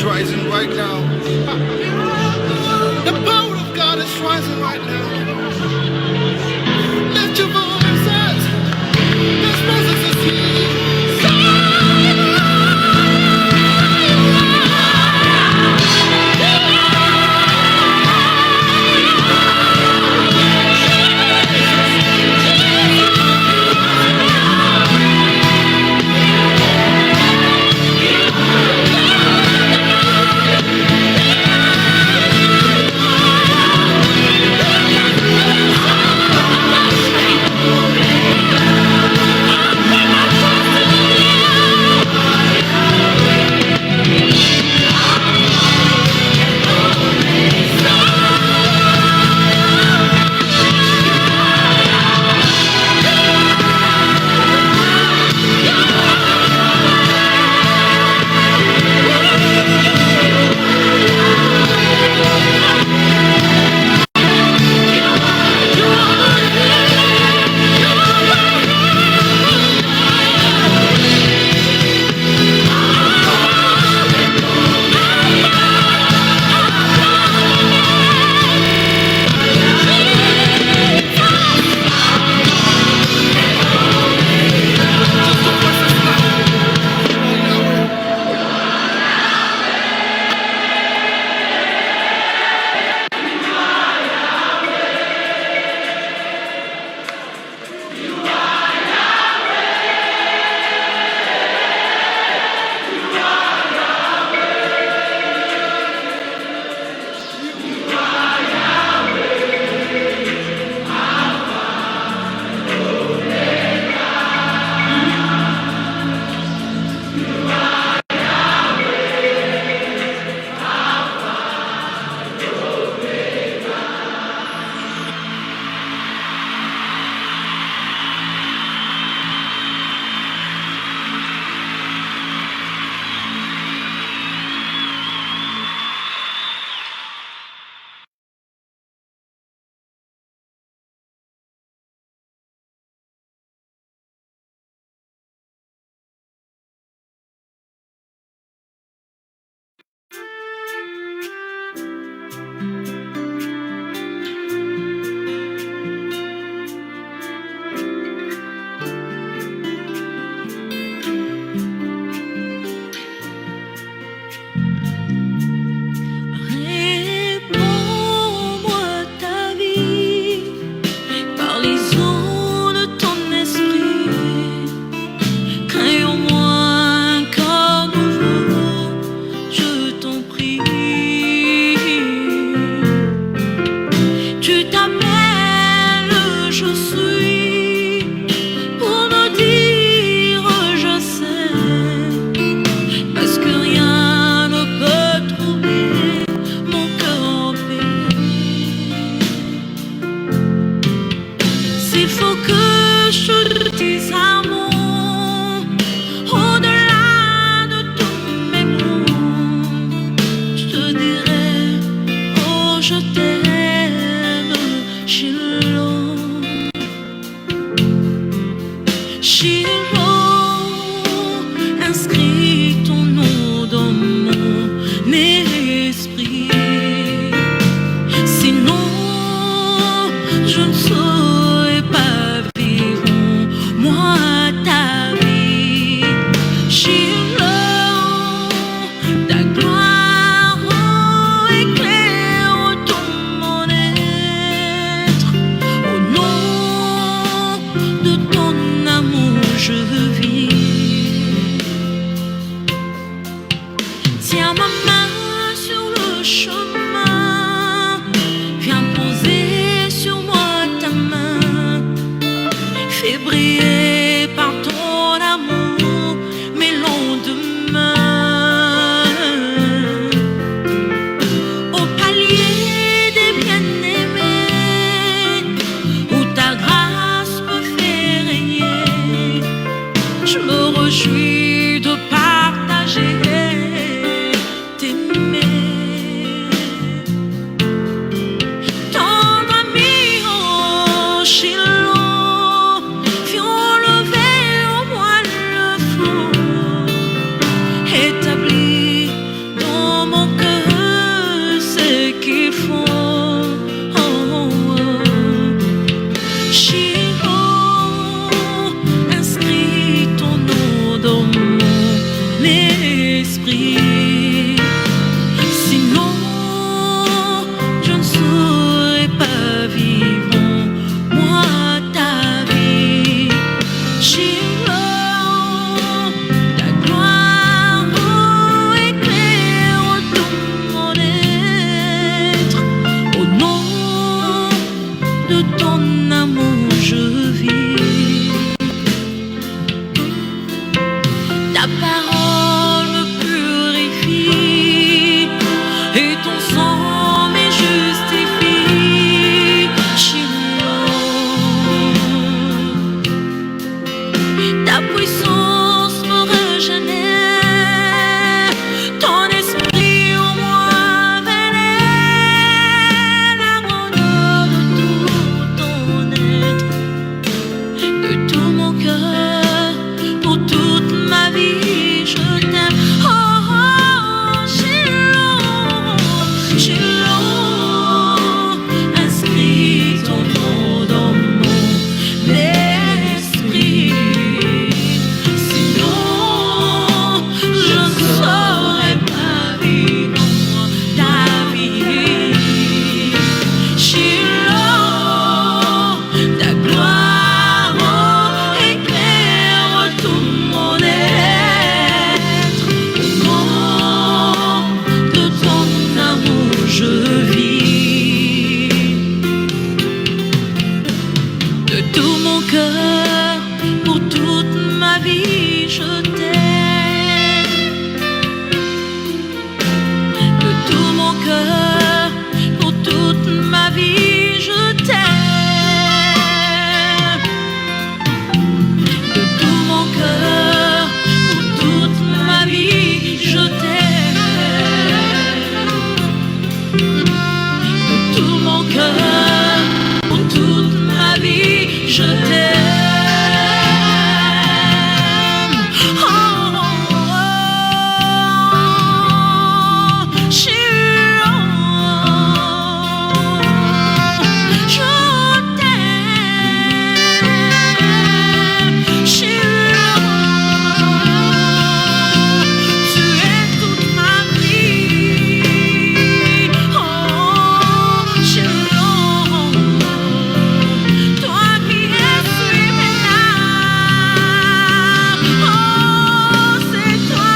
is rising right now. The power of God is rising right now. Lift your voices. His presence is here. Tendre ami, oh, Shiloh, viens Shiloh, inscris ton nom dans mon esprit. Sinon, je ne saurais pas vivre moi ta vie. Shiloh, ta gloire éclaire tout mon être. Au nom de ton amour, je vis. Ta parole me purifie et ton sang me justifie. Shiloh, ta puissance me régénère, ton esprit en moi vénère, la grandeur de tout ton être, de tout mon cœur, pour toute ma vie, je t'aime. Oh, oh, Shiloh, Shiloh, inscris ton nom dans mon esprit. Sinon, je ne saurais pas vivre ta vie. Shiloh, ta gloire éclaire tout mon être. Au nom de ton amour, je vis. De tout mon cœur, pour toute ma vie, je t'aime. De tout mon cœur, pour toute ma vie, je t'aime. De tout mon cœur, pour toute ma vie, je t'aime. De tout mon cœur, pour toute ma vie, je t'aime. Oh, oh, oh, Shiloh, je t'aime. Shiloh, tu es toute ma vie. Oh, Shiloh, toi qui essuies mes larmes. Oh, c'est toi,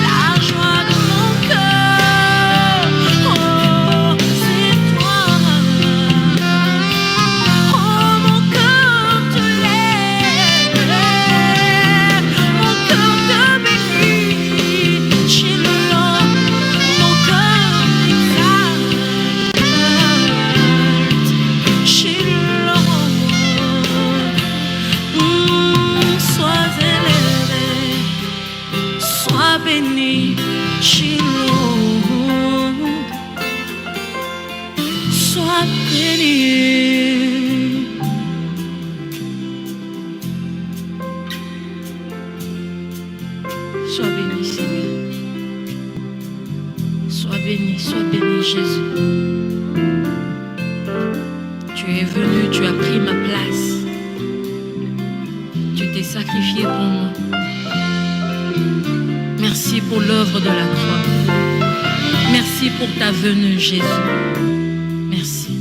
la joie de mon cœur. Oh, c'est toi. Oh, mon cœur te lève, mon cœur te bénit. Shiloh, mon cœur t'exalte. Shiloh, sois élevé, sois béni. Shiloh, sois béni. Sois béni, Seigneur. Sois béni, Jésus. Tu es venu, tu as pris ma place. Tu t'es sacrifié pour moi. Merci pour l'œuvre de la croix. Merci pour ta venue, Jésus. Merci.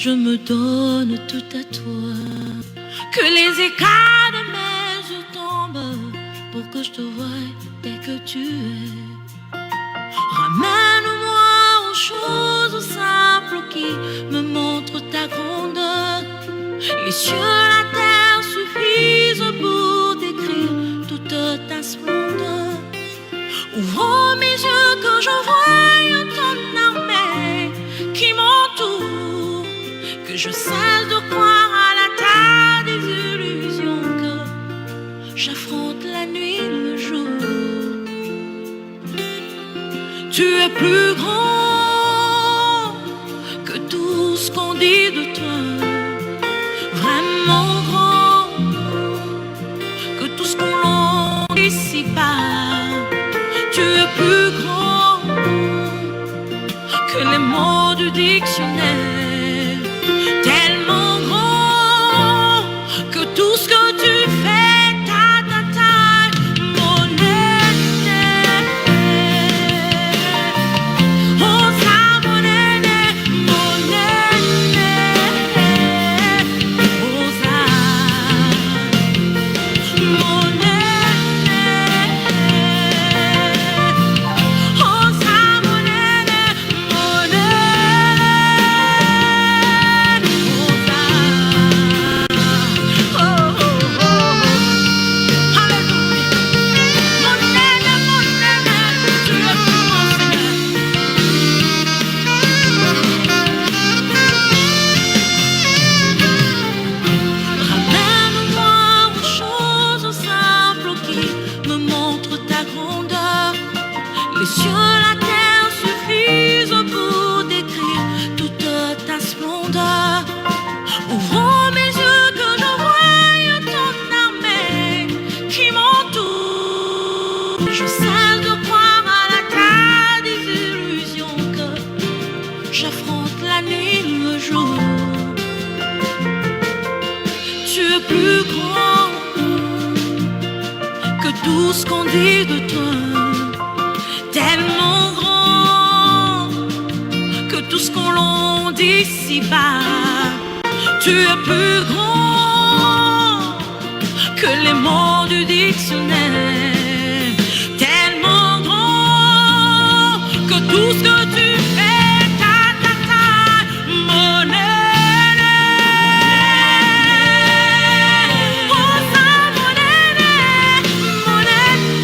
je me donne tout à toi. Que les écailles de mes yeux tombent pour que je te voie tel que tu es. Ramène-moi aux choses simples qui me montrent cieux, la terre suffisent pour décrire toute ta splendeur. Ouvre mes yeux que je voie ton armée qui m'entoure, que je cesse de croire à la tas des illusions, que j'affronte la nuit et le jour. Tu es plus grand que tout ce qu'on dit de toi, vraiment grand que tout ce qu'on dit ici-bas. Tu es plus grand que les mots du dictionnaire, tellement grand que tout ce que tu fais, mon aîné. Oh, ça, mon aîné, mon aîné. Oh, ça, mon aîné. Les cieux, la terre suffisent pour décrire toute ta splendeur. Ouvre mes yeux que je voie ton armée qui m'entoure. Je cesse de croire à la tas des illusions, que j'affronte la nuit et le jour. Tu es plus grand que tout ce qu'on dit de toi, tellement grand que tout ce qu'on l'on dit ici-bas. Tu es plus grand que les mots du dictionnaire, tellement grand que tout ce que tu fais, mon aîné. Oh, ça, mon aîné, mon aîné.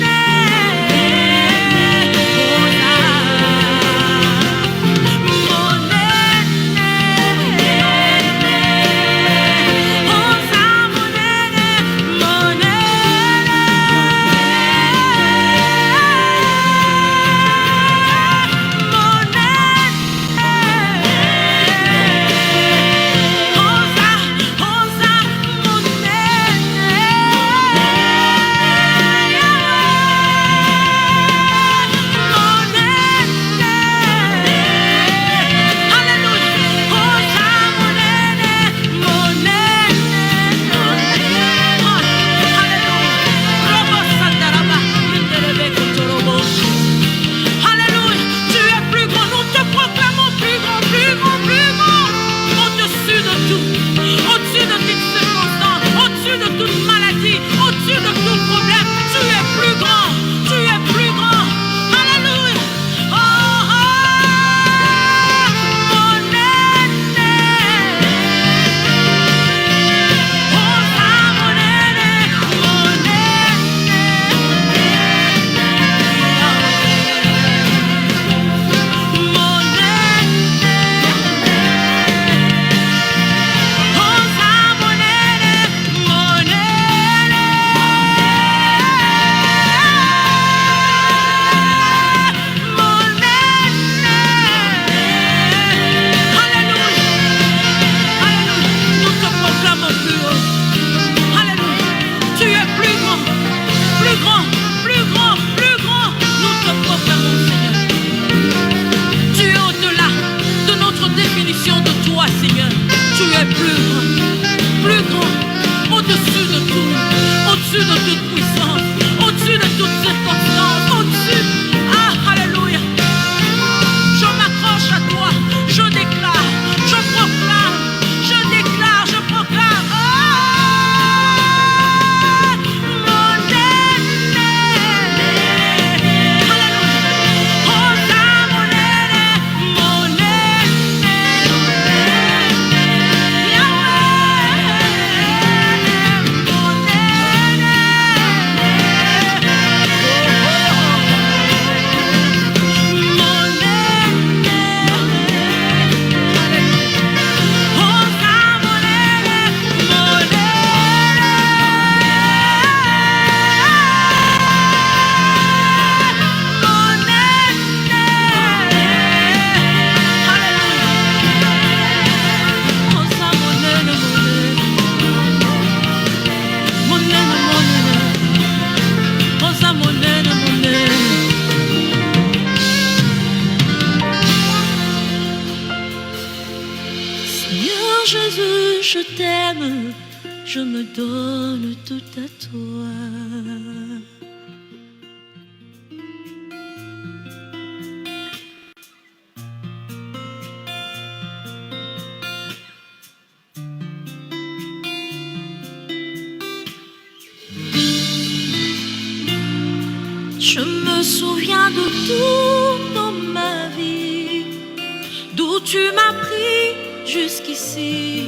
Jésus, je t'aime, je me donne tout à toi. Je me souviens de tout dans ma vie, d'où tu m'as pris jusqu'ici.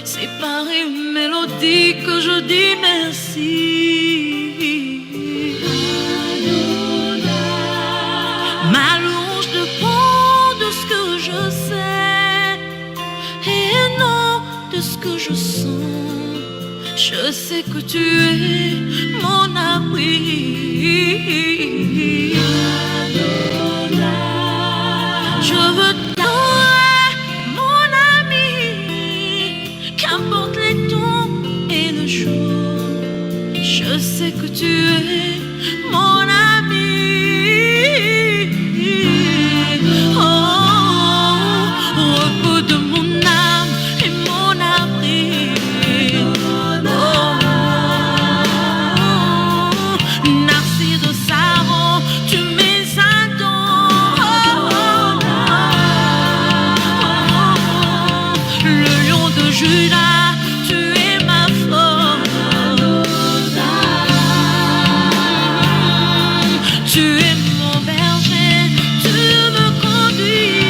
C'est par une mélodie que je dis merci. Ma louange dépend de ce que je sais et non de ce que je sens. Je sais que tu es mon abri. Je veux t'adorer, mon ami, qu'importe les temps et le jour. Je sais que tu es mon ami. Oh, repos de mon âme et mon abri. Judas, tu es ma force. Tu es mon berger, tu me conduis.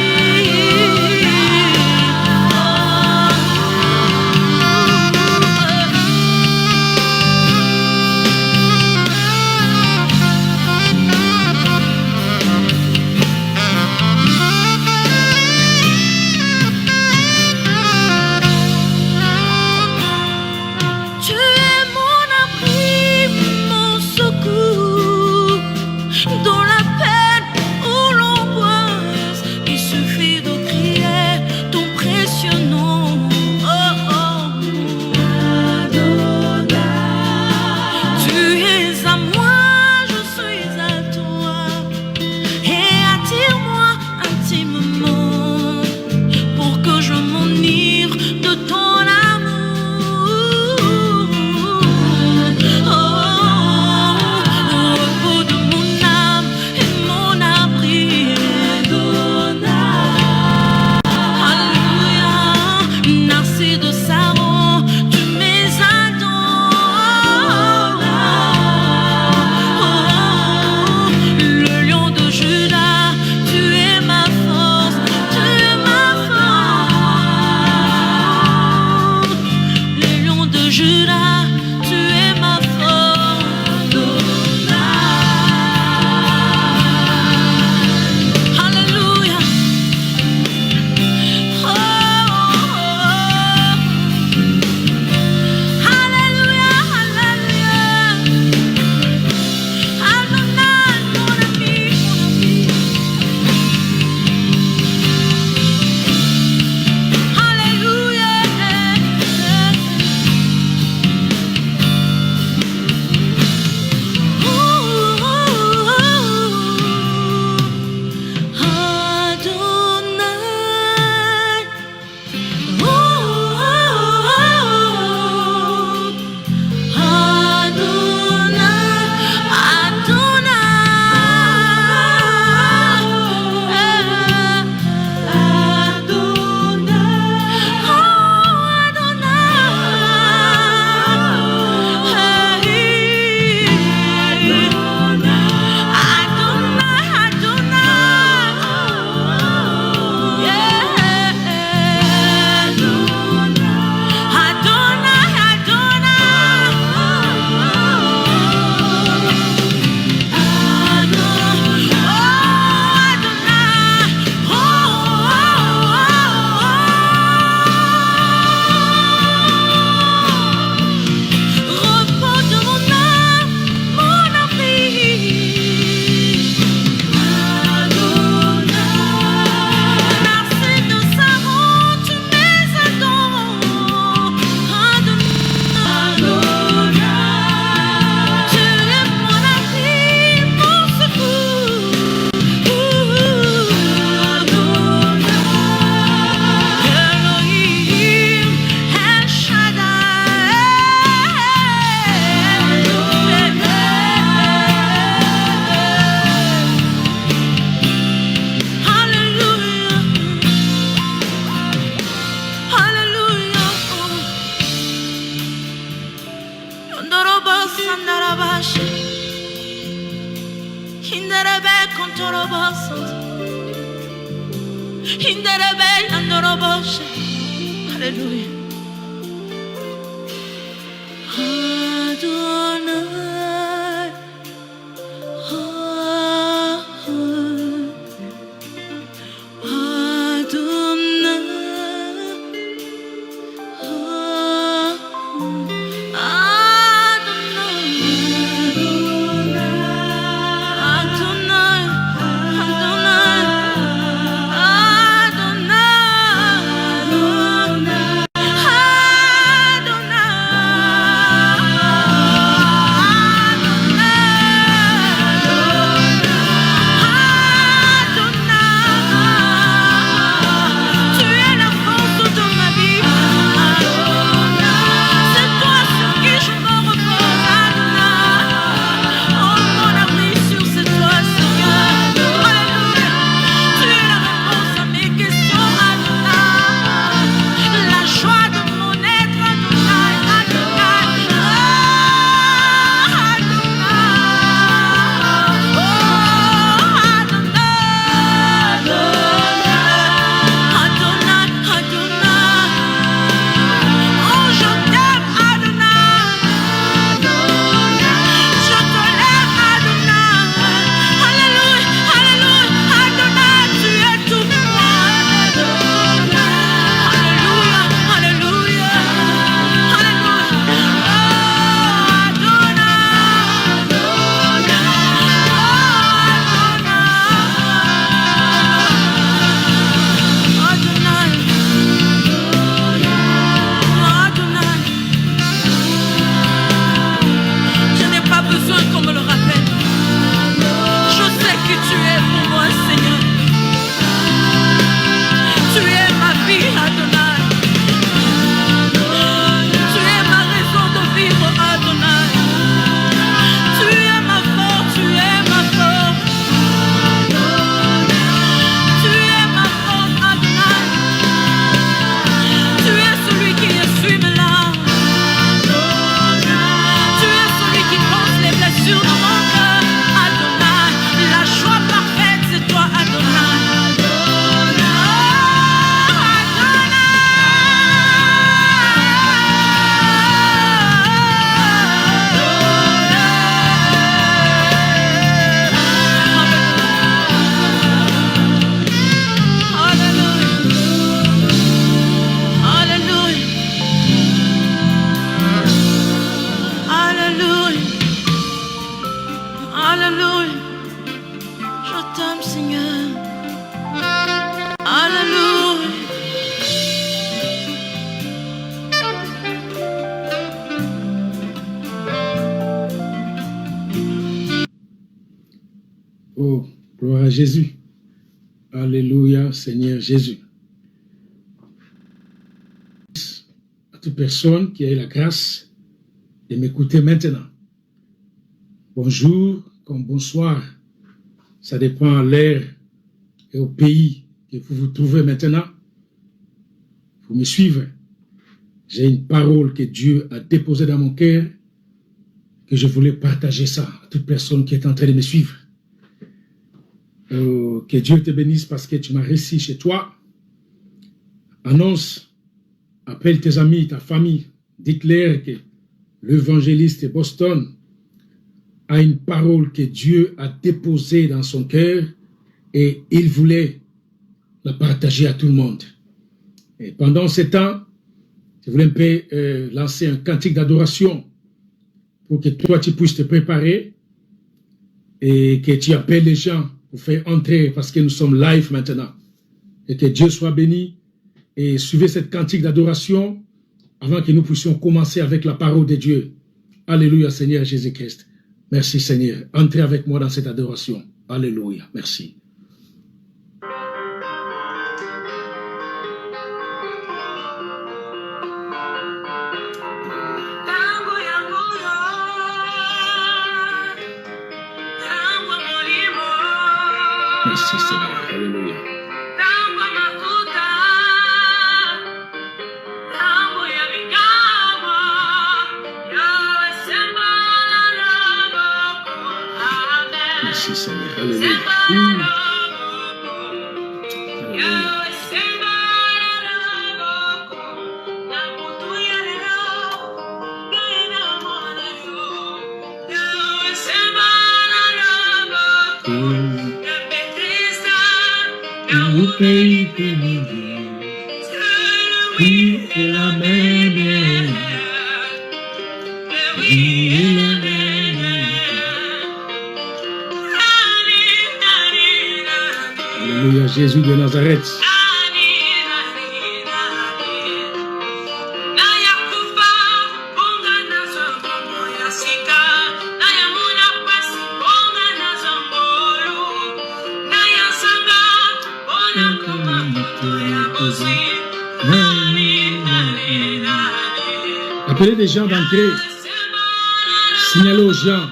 Alléluia. Adonai. Oh, gloire à Jésus. Alléluia, Seigneur Jésus. À toute personne qui a eu la grâce de m'écouter maintenant. Bonjour comme bonsoir. Ça dépend à l'heure et au pays que vous vous trouvez maintenant. Vous me suivez. J'ai une parole que Dieu a déposée dans mon cœur, que je voulais partager ça à toute personne qui est en train de me suivre. Que Dieu te bénisse parce que tu m'as réussi chez toi. Annonce, appelle tes amis, ta famille, dites-leur que l'évangéliste de Boston a une parole que Dieu a déposée dans son cœur et il voulait la partager à tout le monde. Et pendant ce temps, je voulais un peu lancer un cantique d'adoration pour que toi tu puisses te préparer et que tu appelles les gens pour faire entrer parce que nous sommes live maintenant. Et que Dieu soit béni et suivez cette cantique d'adoration avant que nous puissions commencer avec la parole de Dieu. Alléluia Seigneur Jésus-Christ. Merci Seigneur. Entrez avec moi dans cette adoration. Alléluia. Merci. Merci Seigneur. Alléluia. Merci Seigneur. Alléluia. Alléluia. pays béni. Oui, et la même. Oui, et la même. Alléluia, Jésus de Nazareth. Appelez les gens d'entrer, signalez aux gens,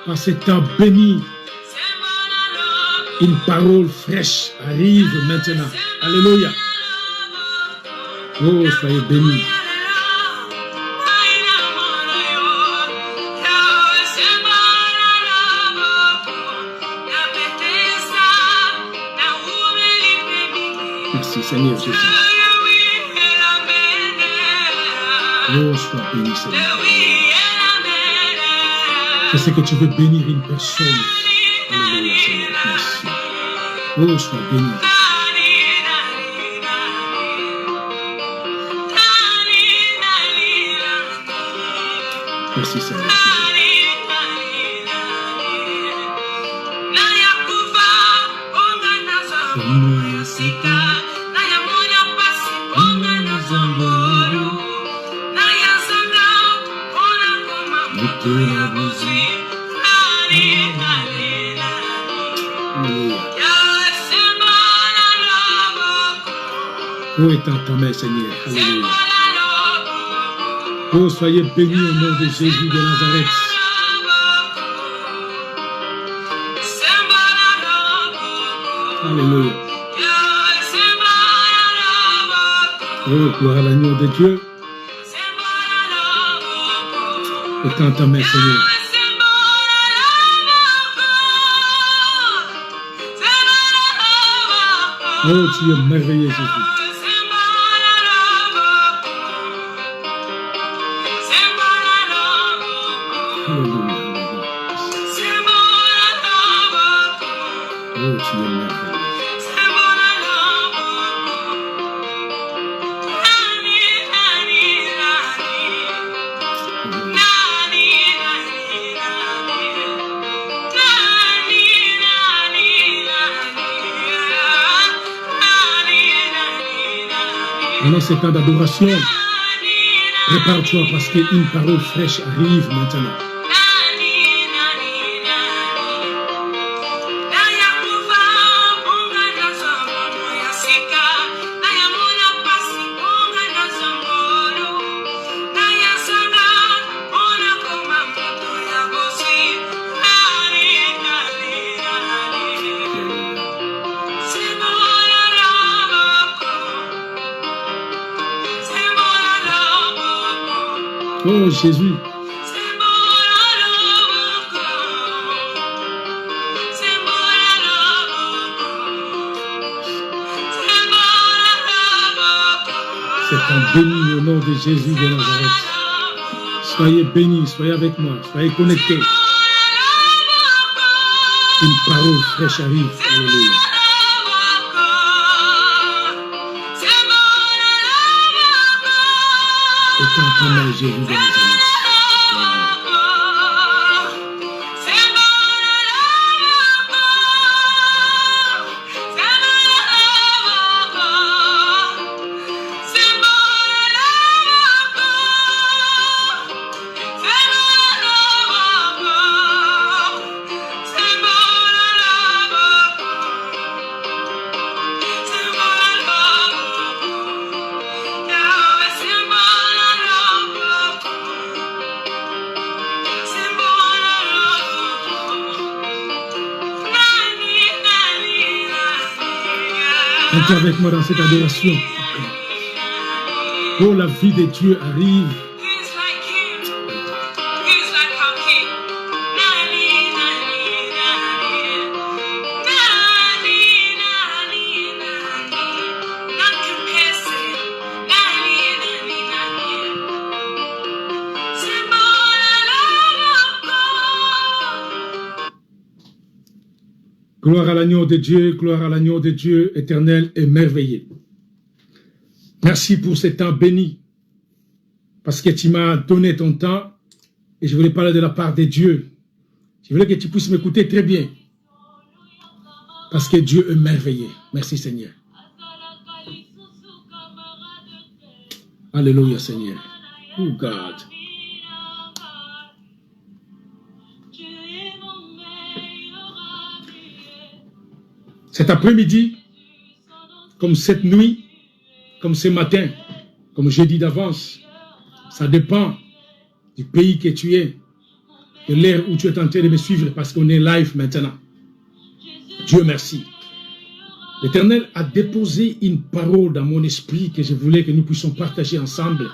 par ce temps béni, une parole fraîche arrive maintenant. Alléluia. Oh, soyez bénis. Merci Seigneur Jésus. Oh, sois béni Seigneur. Je sais que tu veux bénir une personne. Alléluia Seigneur. Merci. Oh, sois béni. Merci Seigneur. Où est ta main, Seigneur? Alléluia. Oh, soyez bénis au nom de Jésus de Nazareth. Alléluia. Oh, gloire à l'agneau de Dieu. Étends ta main, Seigneur. Oh, tu es merveilleux, Jésus. Alléluia. Oh, tu es merveilleux. Pendant ces temps d'adoration, prépare-toi parce qu'une parole fraîche arrive maintenant. Oh Jésus. C'est un béni au nom de Jésus de Nazareth. Soyez bénis, soyez avec moi, soyez connectés. Une parole fraîche arrive. Alléluia. Étends Jésus de Nazareth. Entrez avec moi dans cette adoration. Oh, la vie de Dieu arrive. Gloire à l'agneau de Dieu, gloire à l'agneau de Dieu, éternel et merveilleux. Merci pour ce temps béni, parce que tu m'as donné ton temps, et je voulais parler de la part de Dieu. Je voulais que tu puisses m'écouter très bien, parce que Dieu est merveilleux. Merci Seigneur. Alléluia Seigneur. Oh God. Cet après-midi, comme cette nuit, comme ce matin, comme je dis d'avance, ça dépend du pays que tu es, de l'heure où tu es en train de me suivre, parce qu'on est live maintenant. Dieu merci. L'Éternel a déposé une parole dans mon esprit que je voulais que nous puissions partager ensemble.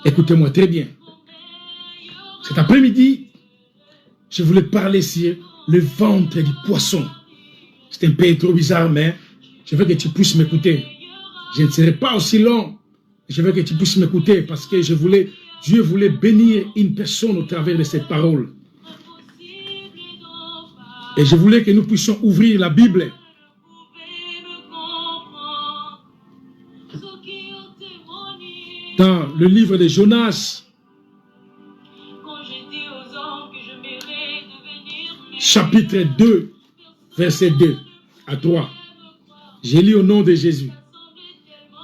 Écoutez-moi très bien. Cet après-midi, je voulais parler sur le ventre du poisson. C'est un peu trop bizarre, mais je veux que tu puisses m'écouter. Je ne serai pas aussi long. Je veux que tu puisses m'écouter parce que Dieu voulait bénir une personne au travers de cette parole. Et je voulais que nous puissions ouvrir la Bible. Dans le livre de Jonas, chapitre 2, verset 2 à 3. J'ai lu au nom de Jésus.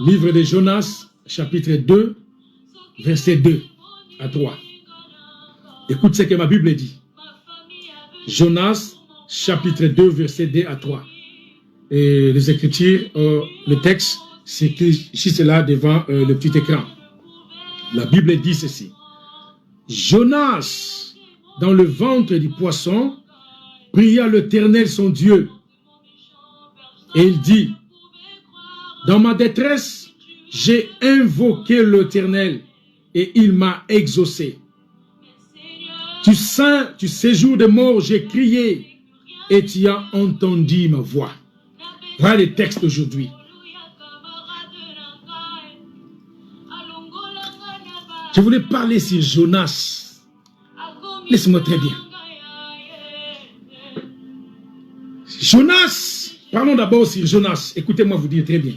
Livre de Jonas, chapitre 2, verset 2 à 3. Écoute ce que ma Bible dit. Jonas, chapitre 2, verset 2 à 3. Et les Écritures, le texte, c'est juste là devant le petit écran. La Bible dit ceci. Jonas, dans le ventre du poisson, pria l'Éternel son Dieu. Et il dit, dans ma détresse, j'ai invoqué l'Éternel et il m'a exaucé. Tu séjour de mort, j'ai crié et tu as entendu ma voix. Voilà le texte d'aujourd'hui. Je voulais parler sur Jonas. Laisse-moi très bien. Jonas, parlons d'abord sur Jonas. Écoutez-moi vous dire très bien.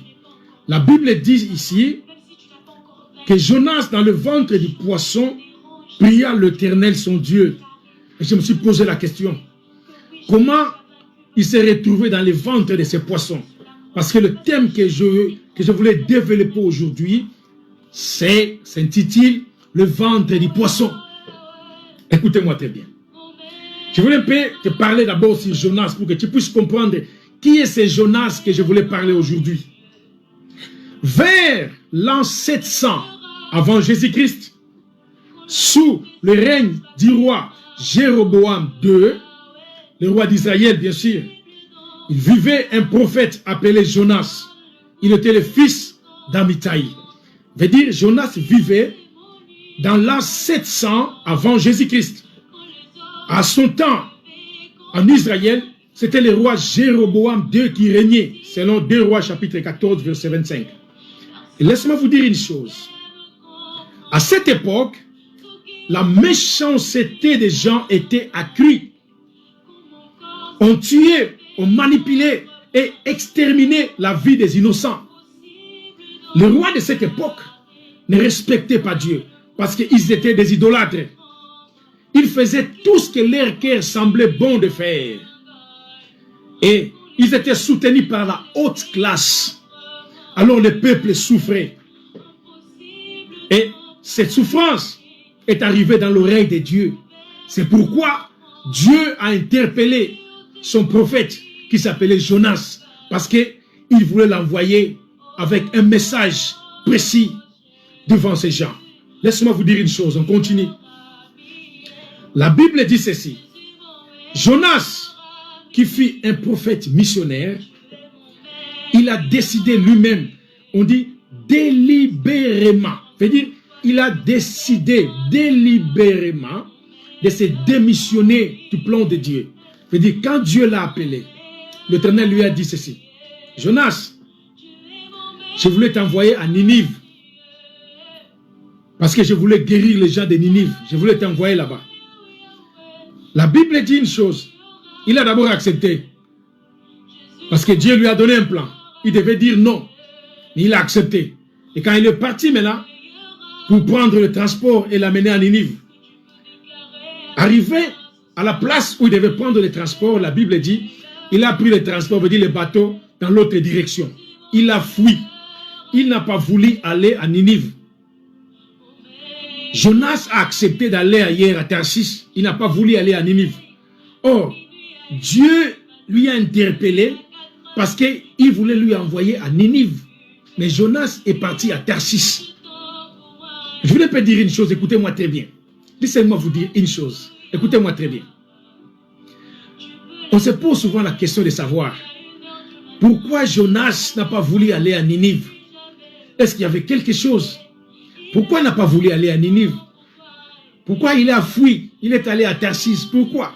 La Bible dit ici que Jonas, dans le ventre du poisson, pria l'Éternel son Dieu. Et je me suis posé la question. Comment il s'est retrouvé dans le ventre de ces poissons? Parce que le thème que je voulais développer aujourd'hui, s'intitule le ventre du poisson. Écoutez-moi très bien. Je voulais un peu te parler d'abord sur Jonas pour que tu puisses comprendre qui est ce Jonas que je voulais parler aujourd'hui. Vers l'an 700 avant Jésus-Christ, sous le règne du roi Jéroboam II, le roi d'Israël bien sûr, il vivait un prophète appelé Jonas. Il était le fils d'Amittai. Veut dire Jonas vivait dans l'an 700 avant Jésus-Christ. À son temps, en Israël, c'était le roi Jéroboam II qui régnait, selon 2 Rois chapitre 14, verset 25. Et laissez-moi vous dire une chose. À cette époque, la méchanceté des gens était accrue. On tuait, on manipulait et exterminait la vie des innocents. Les rois de cette époque ne respectaient pas Dieu parce qu'ils étaient des idolâtres. Ils faisaient tout ce que leur cœur semblait bon de faire. Et ils étaient soutenus par la haute classe. Alors le peuple souffrait. Et cette souffrance est arrivée dans l'oreille de Dieu. C'est pourquoi Dieu a interpellé son prophète qui s'appelait Jonas. Parce qu'il voulait l'envoyer avec un message précis devant ces gens. Laissez-moi vous dire une chose, on continue. La Bible dit ceci. Jonas, qui fut un prophète missionnaire, il a décidé lui-même, on dit délibérément, c'est-à-dire il a décidé délibérément de se démissionner du plan de Dieu. C'est-à-dire quand Dieu l'a appelé, l'Éternel lui a dit ceci. Jonas, je voulais t'envoyer à Ninive. Parce que je voulais guérir les gens de Ninive. Je voulais t'envoyer là-bas. La Bible dit une chose. Il a d'abord accepté. Parce que Dieu lui a donné un plan. Il devait dire non. Mais il a accepté. Et quand il est parti maintenant, pour prendre le transport et l'amener à Ninive, arrivé à la place où il devait prendre le transport, la Bible dit, il a pris le transport, veut dire le bateau, dans l'autre direction. Il a fui. Il n'a pas voulu aller à Ninive. Jonas a accepté d'aller ailleurs à Tarsis. Il n'a pas voulu aller à Ninive. Or, Dieu lui a interpellé parce qu'il voulait lui envoyer à Ninive. Mais Jonas est parti à Tarsis. Je voulais pas dire une chose, écoutez-moi très bien. Laissez-moi vous dire une chose. Écoutez-moi très bien. On se pose souvent la question de savoir pourquoi Jonas n'a pas voulu aller à Ninive. Est-ce qu'il y avait quelque chose? Pourquoi il n'a pas voulu aller à Ninive? Pourquoi il a fui? Il est allé à Tarsis. Pourquoi?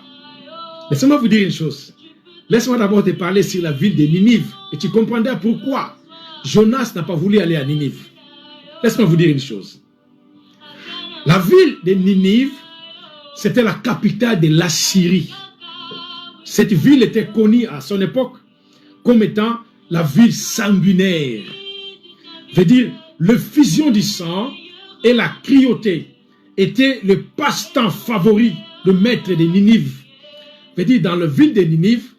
Laissez-moi vous dire une chose. Laisse-moi d'abord te parler sur la ville de Ninive. Et tu comprendras pourquoi Jonas n'a pas voulu aller à Ninive. Laisse-moi vous dire une chose. La ville de Ninive, c'était la capitale de l'Assyrie. Cette ville était connue à son époque comme étant la ville sanguinaire. Veut dire, le fusion du sang et la cruauté était le passe-temps favori de maître de Ninive. Veut dire, dans la ville de Ninive,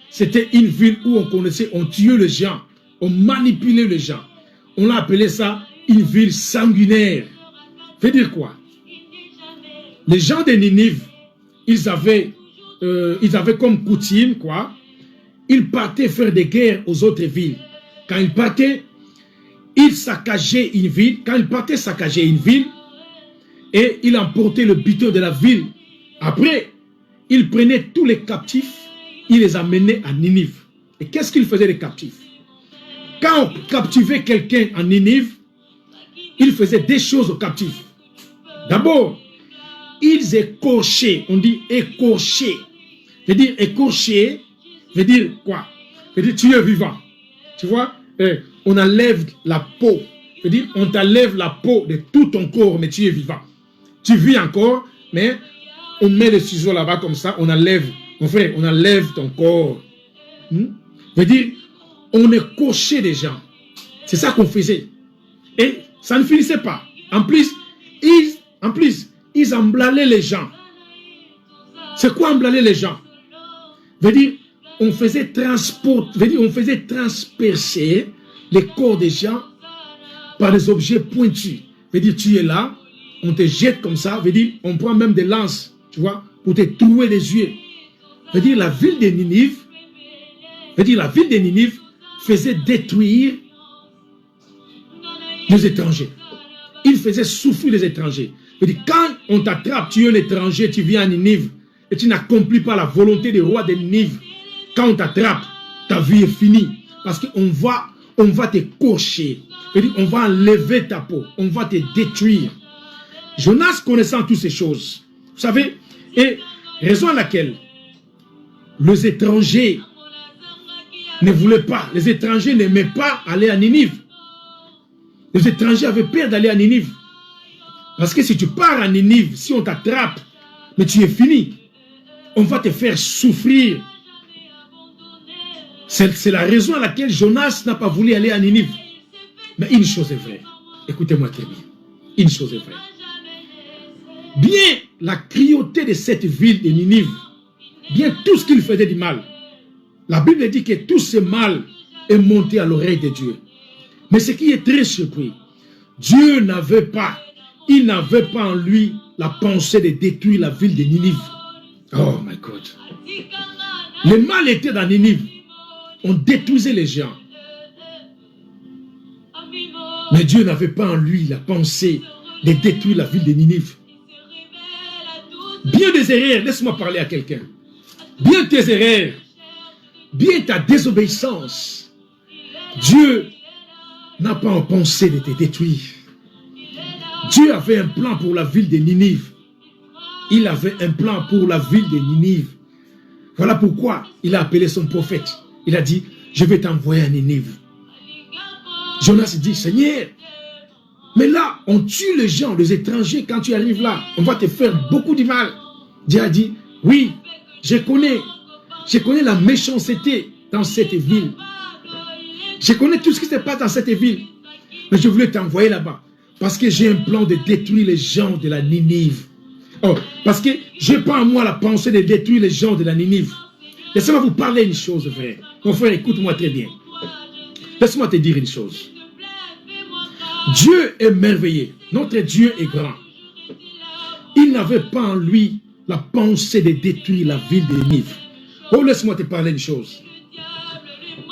c'était une ville où on connaissait, on tuait les gens, on manipulait les gens. On l'a appelé ça une ville sanguinaire. Veut dire quoi? Les gens de Ninive, ils avaient comme coutume, quoi. Ils partaient faire des guerres aux autres villes. Quand ils partaient, ils saccageaient une ville. Quand ils partaient saccager une ville, et ils emportaient le butin de la ville. Après, ils prenaient tous les captifs, ils les amenaient à Ninive. Et qu'est-ce qu'ils faisaient les captifs? Quand on captivait quelqu'un en Ninive, ils faisaient des choses aux captifs. D'abord, ils écorchaient, on dit écorcher. Veut dire écorcher, veut dire quoi? Veut dire tu es vivant. Tu vois, on enlève la peau. Veut dire on t'enlève la peau de tout ton corps, mais tu es vivant. Tu vis encore, mais on met le ciseau là-bas comme ça, on enlève, mon frère, on enlève ton corps. Veut dire, on écorchait des gens. C'est ça qu'on faisait. Et ça ne finissait pas. En plus, ils emblallaient les gens. C'est quoi emblaller les gens? Veut dire, on faisait transpercer les corps des gens par des objets pointus. Veut dire, tu es là, on te jette comme ça. Veut dire, on prend même des lances, tu vois, pour te trouer les yeux. Veut dire, la ville de Ninive, faisait détruire les étrangers. Il faisait souffrir les étrangers. Veut dire, quand on t'attrape, tu es un étranger, tu viens à Ninive, et tu n'accomplis pas la volonté du roi de Ninive, quand on t'attrape, ta vie est finie. Parce qu'on va te cocher. On va enlever ta peau. On va te détruire. Jonas connaissant toutes ces choses, vous savez, et raison à laquelle les étrangers ne voulaient pas, les étrangers n'aimaient pas aller à Ninive. Les étrangers avaient peur d'aller à Ninive. Parce que si tu pars à Ninive, si on t'attrape, mais tu es fini, on va te faire souffrir. C'est la raison à laquelle Jonas n'a pas voulu aller à Ninive. Mais une chose est vraie. Écoutez-moi très bien. Une chose est vraie. Bien la cruauté de cette ville de Ninive, bien tout ce qu'il faisait du mal, la Bible dit que tout ce mal est monté à l'oreille de Dieu. Mais ce qui est très surpris, Dieu n'avait pas, il n'avait pas en lui la pensée de détruire la ville de Ninive. Oh my God. Le mal était dans Ninive. On détruisait les gens. Mais Dieu n'avait pas en lui la pensée de détruire la ville de Ninive. Bien des erreurs, laisse-moi parler à quelqu'un. Bien tes erreurs, bien ta désobéissance, Dieu n'a pas en pensée de te détruire. Dieu avait un plan pour la ville de Ninive. Il avait un plan pour la ville de Ninive. Voilà pourquoi il a appelé son prophète. Il a dit, je vais t'envoyer à Ninive. Jonas dit, Seigneur, mais là, on tue les gens, les étrangers, quand tu arrives là, on va te faire beaucoup de mal. Dieu a dit, oui, je connais la méchanceté dans cette ville. Je connais tout ce qui se passe dans cette ville. Mais je voulais t'envoyer là-bas. Parce que j'ai un plan de détruire les gens de la Ninive. Oh, parce que je n'ai pas en moi la pensée de détruire les gens de la Ninive. Laissez-moi vous parler une chose, frère. Mon frère, écoute-moi très bien. Laisse-moi te dire une chose. Dieu est merveilleux. Notre Dieu est grand. Il n'avait pas en lui la pensée de détruire la ville de Ninive. Oh, laisse-moi te parler une chose.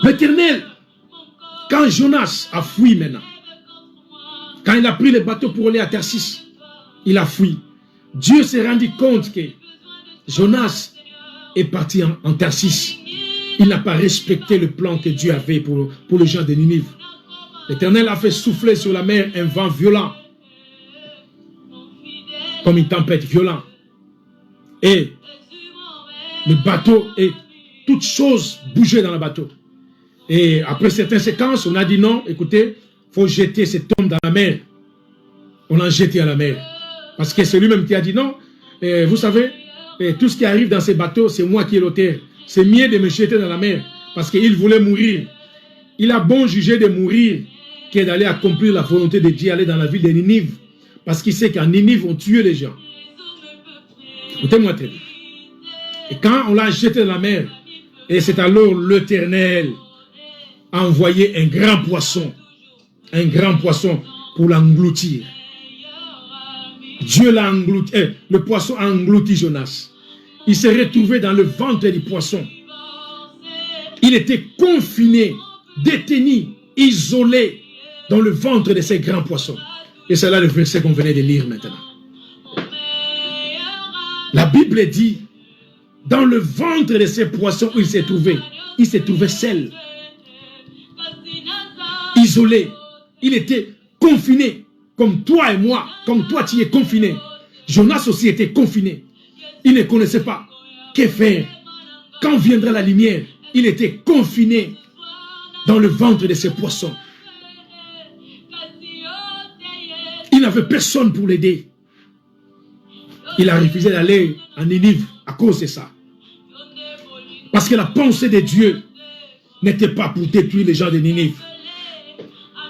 L'Éternel, quand Jonas a fui maintenant, quand il a pris le bateau pour aller à Tarsis, il a fui. Dieu s'est rendu compte que Jonas est parti en Tarsis. Il n'a pas respecté le plan que Dieu avait pour les gens de Ninive. L'Éternel a fait souffler sur la mer un vent violent, comme une tempête violente. Et le bateau et toutes choses bougeaient dans le bateau. Et après certaines séquences, on a dit non, écoutez, il faut jeter cet homme dans la mer. On l'a jeté à la mer. Parce que c'est lui-même qui a dit non. Et vous savez, tout ce qui arrive dans ces bateaux, c'est moi qui ai l'auteur. C'est mieux de me jeter dans la mer. Parce qu'il voulait mourir. Il a bon jugé de mourir que d'aller accomplir la volonté de Dieu, aller dans la ville de Ninive. Parce qu'il sait qu'en Ninive, on tuait les gens. Écoutez-moi très bien. Et quand on l'a jeté dans la mer, et c'est alors l'Éternel a envoyé un grand poisson pour l'engloutir. Dieu l'a englouti, le poisson a englouti Jonas. Il s'est retrouvé dans le ventre du poisson. Il était confiné, détenu, isolé dans le ventre de ces grands poissons. Et c'est là le verset qu'on venait de lire maintenant. La Bible dit, dans le ventre de ces poissons où il s'est trouvé seul, isolé. Il était confiné, comme toi et moi, comme toi tu es confiné. Jonas aussi était confiné. Il ne connaissait pas que faire. Quand viendra la lumière, il était confiné dans le ventre de ces poissons. Il n'avait personne pour l'aider. Il a refusé d'aller en Ninive à cause de ça. Parce que la pensée de Dieu n'était pas pour détruire les gens de Ninive.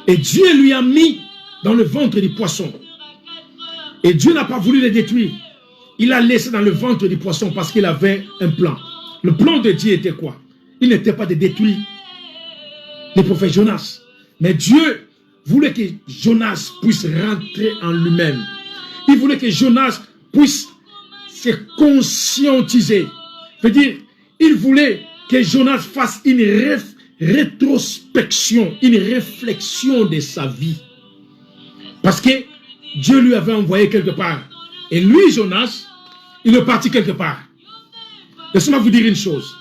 Et Dieu lui a mis dans le ventre du poisson. Et Dieu n'a pas voulu les détruire. Il a laissé dans le ventre du poisson parce qu'il avait un plan. Le plan de Dieu était quoi? Il n'était pas de détruire le prophète Jonas. Mais Dieu voulait que Jonas puisse rentrer en lui-même. Il voulait que Jonas puisse se conscientiser. C'est-à-dire, il voulait que Jonas fasse une rétrospection, une réflexion de sa vie. Parce que Dieu lui avait envoyé quelque part. Et lui, Jonas, il est parti quelque part. Laissez-moi vous dire une chose.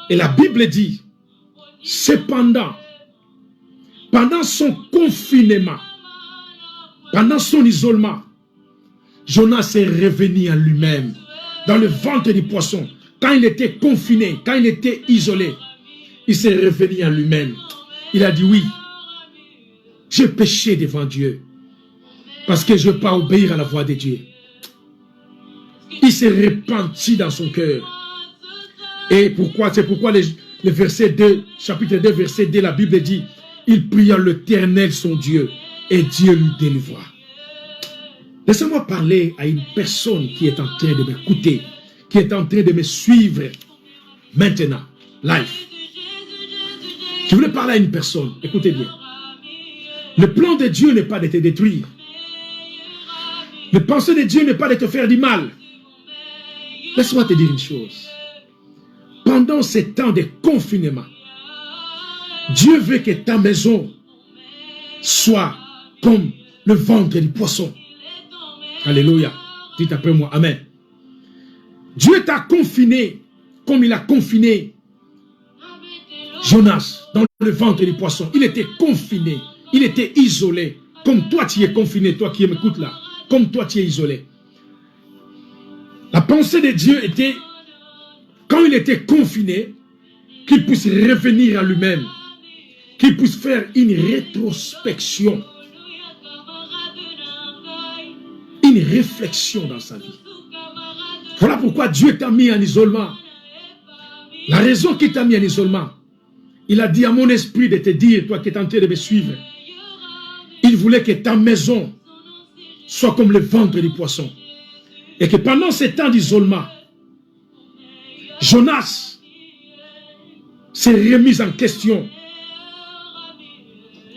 Et la Bible dit, cependant, pendant son confinement, pendant son isolement, Jonas est revenu en lui-même, dans le ventre du poisson. Quand il était confiné, quand il était isolé, il s'est revenu en lui-même. Il a dit oui, j'ai péché devant Dieu, parce que je ne veux pas obéir à la voix de Dieu. Il s'est repenti dans son cœur. Et pourquoi? C'est pourquoi le verset 2, chapitre 2, verset 2, la Bible dit, il pria l'Éternel son Dieu, et Dieu lui délivra. Laissez-moi parler à une personne qui est en train de m'écouter, qui est en train de me suivre maintenant, live. Je voulais parler à une personne, écoutez bien. Le plan de Dieu n'est pas de te détruire. Le pensée de Dieu n'est pas de te faire du mal. Laisse-moi te dire une chose. Pendant ces temps de confinement, Dieu veut que ta maison soit comme le ventre du poisson. Alléluia. Dites après moi, amen. Dieu t'a confiné comme il a confiné Jonas dans le ventre du poisson. Il était confiné, il était isolé. Comme toi tu es confiné, toi qui m'écoutes là. Comme toi tu es isolé. La pensée de Dieu était, quand il était confiné, qu'il puisse revenir à lui-même, qu'il puisse faire une rétrospection, une réflexion dans sa vie. Voilà pourquoi Dieu t'a mis en isolement. La raison qui t'a mis en isolement, il a dit à mon esprit de te dire, toi qui es en train de me suivre, il voulait que ta maison soit comme le ventre du poisson. Et que pendant ces temps d'isolement, Jonas s'est remis en question.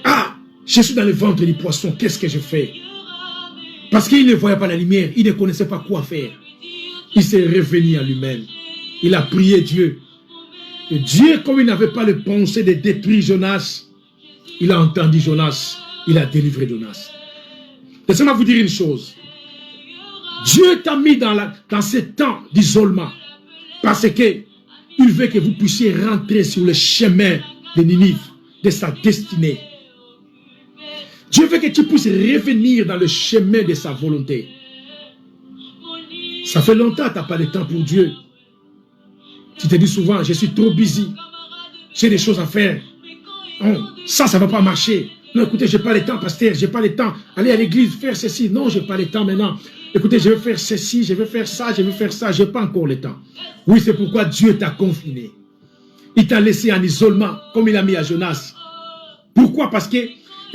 Ah, je suis dans le ventre du poisson, qu'est-ce que je fais? Parce qu'il ne voyait pas la lumière, il ne connaissait pas quoi faire. Il s'est revenu à lui-même. Il a prié Dieu. Et Dieu, comme il n'avait pas le pensée de détruire Jonas, il a entendu Jonas, il a délivré Jonas. Laissez-moi vous dire une chose. Dieu t'a mis dans ce temps d'isolement parce qu'il veut que vous puissiez rentrer sur le chemin de Ninive, de sa destinée. Dieu veut que tu puisses revenir dans le chemin de sa volonté. Ça fait longtemps que tu n'as pas de temps pour Dieu. Tu te dis souvent, je suis trop busy. J'ai des choses à faire. Oh, ça ne va pas marcher. Non, écoutez, je n'ai pas le temps, pasteur. Je n'ai pas le temps. Aller à l'église, faire ceci. Non, je n'ai pas le temps maintenant. Écoutez, je vais faire ceci, je vais faire ça, je vais faire ça. Je n'ai pas encore le temps. Oui, c'est pourquoi Dieu t'a confiné. Il t'a laissé en isolement, comme il a mis à Jonas. Pourquoi? Parce qu'il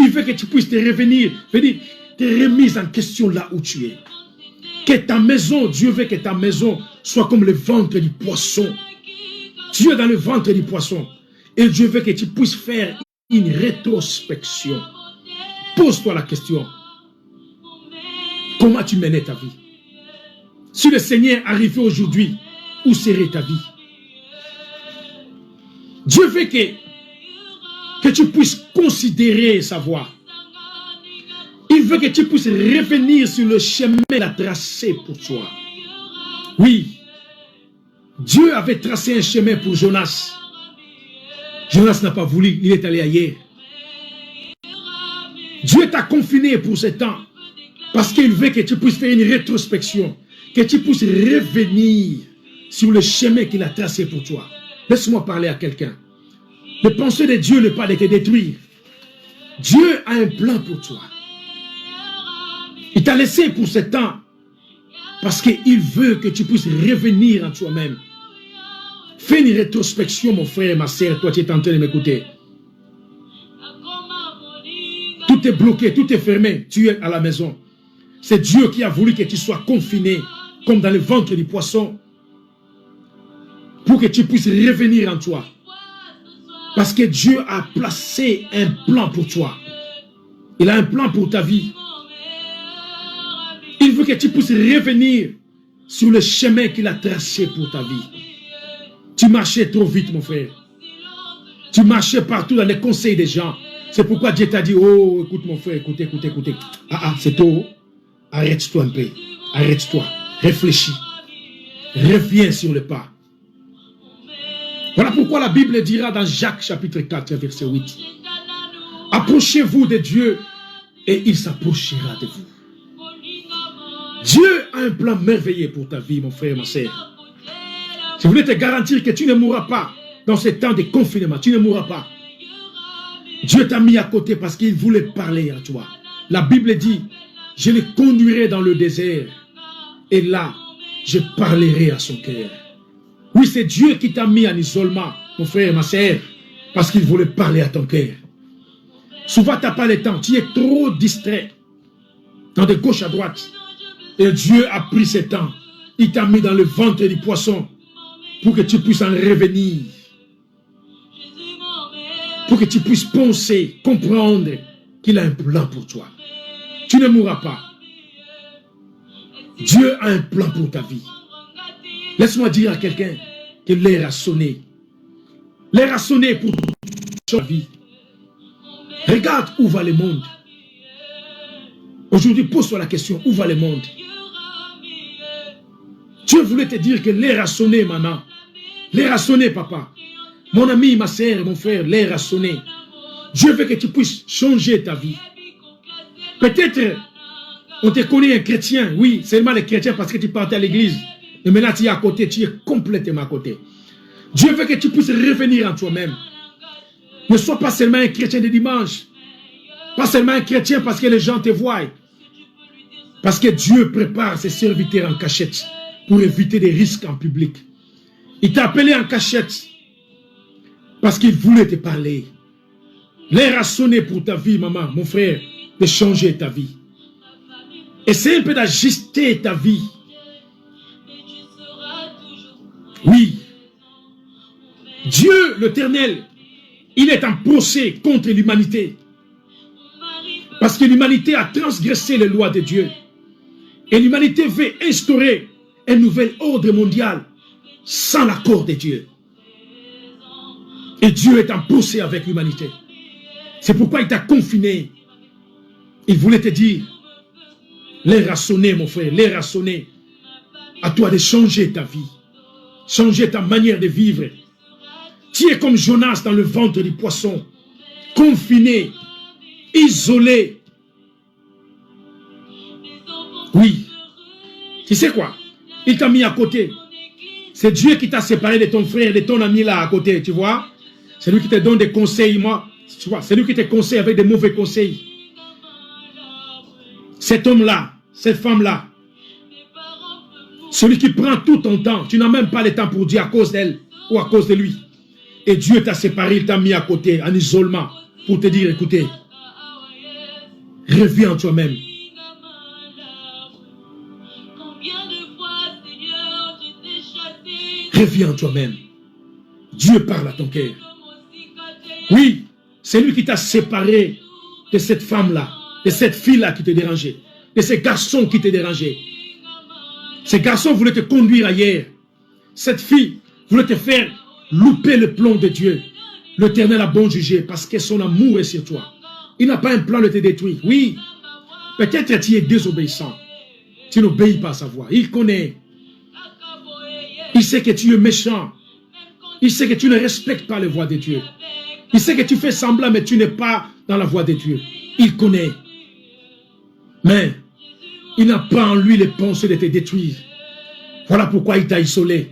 veut que tu puisses te revenir, te remise en question là où tu es. Que ta maison, Dieu veut que ta maison soit comme le ventre du poisson. Tu es dans le ventre du poisson. Et Dieu veut que tu puisses faire une rétrospection. Pose-toi la question. Comment tu menais ta vie? Si le Seigneur arrivait aujourd'hui, où serait ta vie? Dieu veut que tu puisses considérer sa voie. Il veut que tu puisses revenir sur le chemin qu'il a tracé pour toi. Oui, Dieu avait tracé un chemin pour Jonas. Jonas n'a pas voulu, il est allé ailleurs. Dieu t'a confiné pour ce temps parce qu'il veut que tu puisses faire une rétrospection, que tu puisses revenir sur le chemin qu'il a tracé pour toi. Laisse-moi parler à quelqu'un. Le pensée de Dieu n'est pas de te détruire. Dieu a un plan pour toi. Il t'a laissé pour ce temps parce qu'il veut que tu puisses revenir en toi-même. Fais une rétrospection, mon frère et ma soeur, toi qui es en train de m'écouter. Tout est bloqué, tout est fermé, tu es à la maison. C'est Dieu qui a voulu que tu sois confiné, comme dans le ventre du poisson, pour que tu puisses revenir en toi. Parce que Dieu a placé un plan pour toi. Il a un plan pour ta vie. Il veut que tu puisses revenir sur le chemin qu'il a tracé pour ta vie. Tu marchais trop vite, mon frère. Tu marchais partout dans les conseils des gens. C'est pourquoi Dieu t'a dit, oh, écoute mon frère, écoute. Ah, c'est trop. Arrête-toi un peu. Arrête-toi. Réfléchis. Reviens sur le pas. Voilà pourquoi la Bible dira dans Jacques chapitre 4, verset 8. Approchez-vous de Dieu et il s'approchera de vous. Dieu a un plan merveilleux pour ta vie, mon frère et ma soeur. Je voulais te garantir que tu ne mourras pas dans ce temps de confinement. Tu ne mourras pas. Dieu t'a mis à côté parce qu'il voulait parler à toi. La Bible dit, je le conduirai dans le désert et là, je parlerai à son cœur. Oui, c'est Dieu qui t'a mis en isolement, mon frère et ma soeur, parce qu'il voulait parler à ton cœur. Souvent, tu n'as pas le temps. Tu es trop distrait, dans de gauche à droite. Et Dieu a pris ce temps. Il t'a mis dans le ventre du poisson pour que tu puisses en revenir. Pour que tu puisses penser, comprendre qu'il a un plan pour toi. Tu ne mourras pas. Dieu a un plan pour ta vie. Laisse-moi dire à quelqu'un que l'heure a sonné. L'heure a sonné pour ta vie. Regarde où va le monde. Aujourd'hui, pose-toi la question, où va le monde? Dieu voulait te dire que l'heure a sonné, maman. L'heure a sonné, papa. Mon ami, ma soeur, mon frère, l'heure a sonné. Dieu veut que tu puisses changer ta vie. Peut-être, on te connaît un chrétien. Oui, seulement les chrétiens parce que tu partais à l'église. Mais maintenant, tu es à côté, tu es complètement à côté. Dieu veut que tu puisses revenir en toi-même. Ne sois pas seulement un chrétien de dimanche. Pas seulement un chrétien parce que les gens te voient. Parce que Dieu prépare ses serviteurs en cachette pour éviter des risques en public. Il t'a appelé en cachette parce qu'il voulait te parler. L'heure a sonné pour ta vie, maman, mon frère, de changer ta vie. Essaye un peu d'ajuster ta vie. Oui. Dieu, l'Éternel, il est en procès contre l'humanité. Parce que l'humanité a transgressé les lois de Dieu. Et l'humanité veut instaurer un nouvel ordre mondial sans l'accord de Dieu. Et Dieu est en procès avec l'humanité. C'est pourquoi il t'a confiné. Il voulait te dire, l'heure a sonné, mon frère, l'heure a sonné. À toi de changer ta vie. Changer ta manière de vivre. Tu es comme Jonas dans le ventre du poisson. Confiné. Isolé. Oui. Tu sais quoi? Il t'a mis à côté. C'est Dieu qui t'a séparé de ton frère, de ton ami là à côté, tu vois? C'est lui qui te donne des conseils, moi. Tu vois, c'est lui qui te conseille avec des mauvais conseils. Cet homme-là, cette femme-là, celui qui prend tout ton temps, tu n'as même pas le temps pour Dieu à cause d'elle ou à cause de lui. Et Dieu t'a séparé, il t'a mis à côté, en isolement, pour te dire, écoutez, reviens en toi-même. Reviens en toi-même. Dieu parle à ton cœur. Oui, c'est lui qui t'a séparé de cette femme-là, de cette fille-là qui te dérangeait, de ces garçons qui te dérangeaient. Ces garçons voulaient te conduire ailleurs. Cette fille voulait te faire louper le plan de Dieu. L'Éternel a bon jugé parce que son amour est sur toi. Il n'a pas un plan de te détruire. Oui, peut-être tu es désobéissant. Tu n'obéis pas à sa voix. Il connaît. Il sait que tu es méchant. Il sait que tu ne respectes pas les voies de Dieu. Il sait que tu fais semblant, mais tu n'es pas dans la voie de Dieu. Il connaît. Mais il n'a pas en lui les pensées de te détruire. Voilà pourquoi il t'a isolé.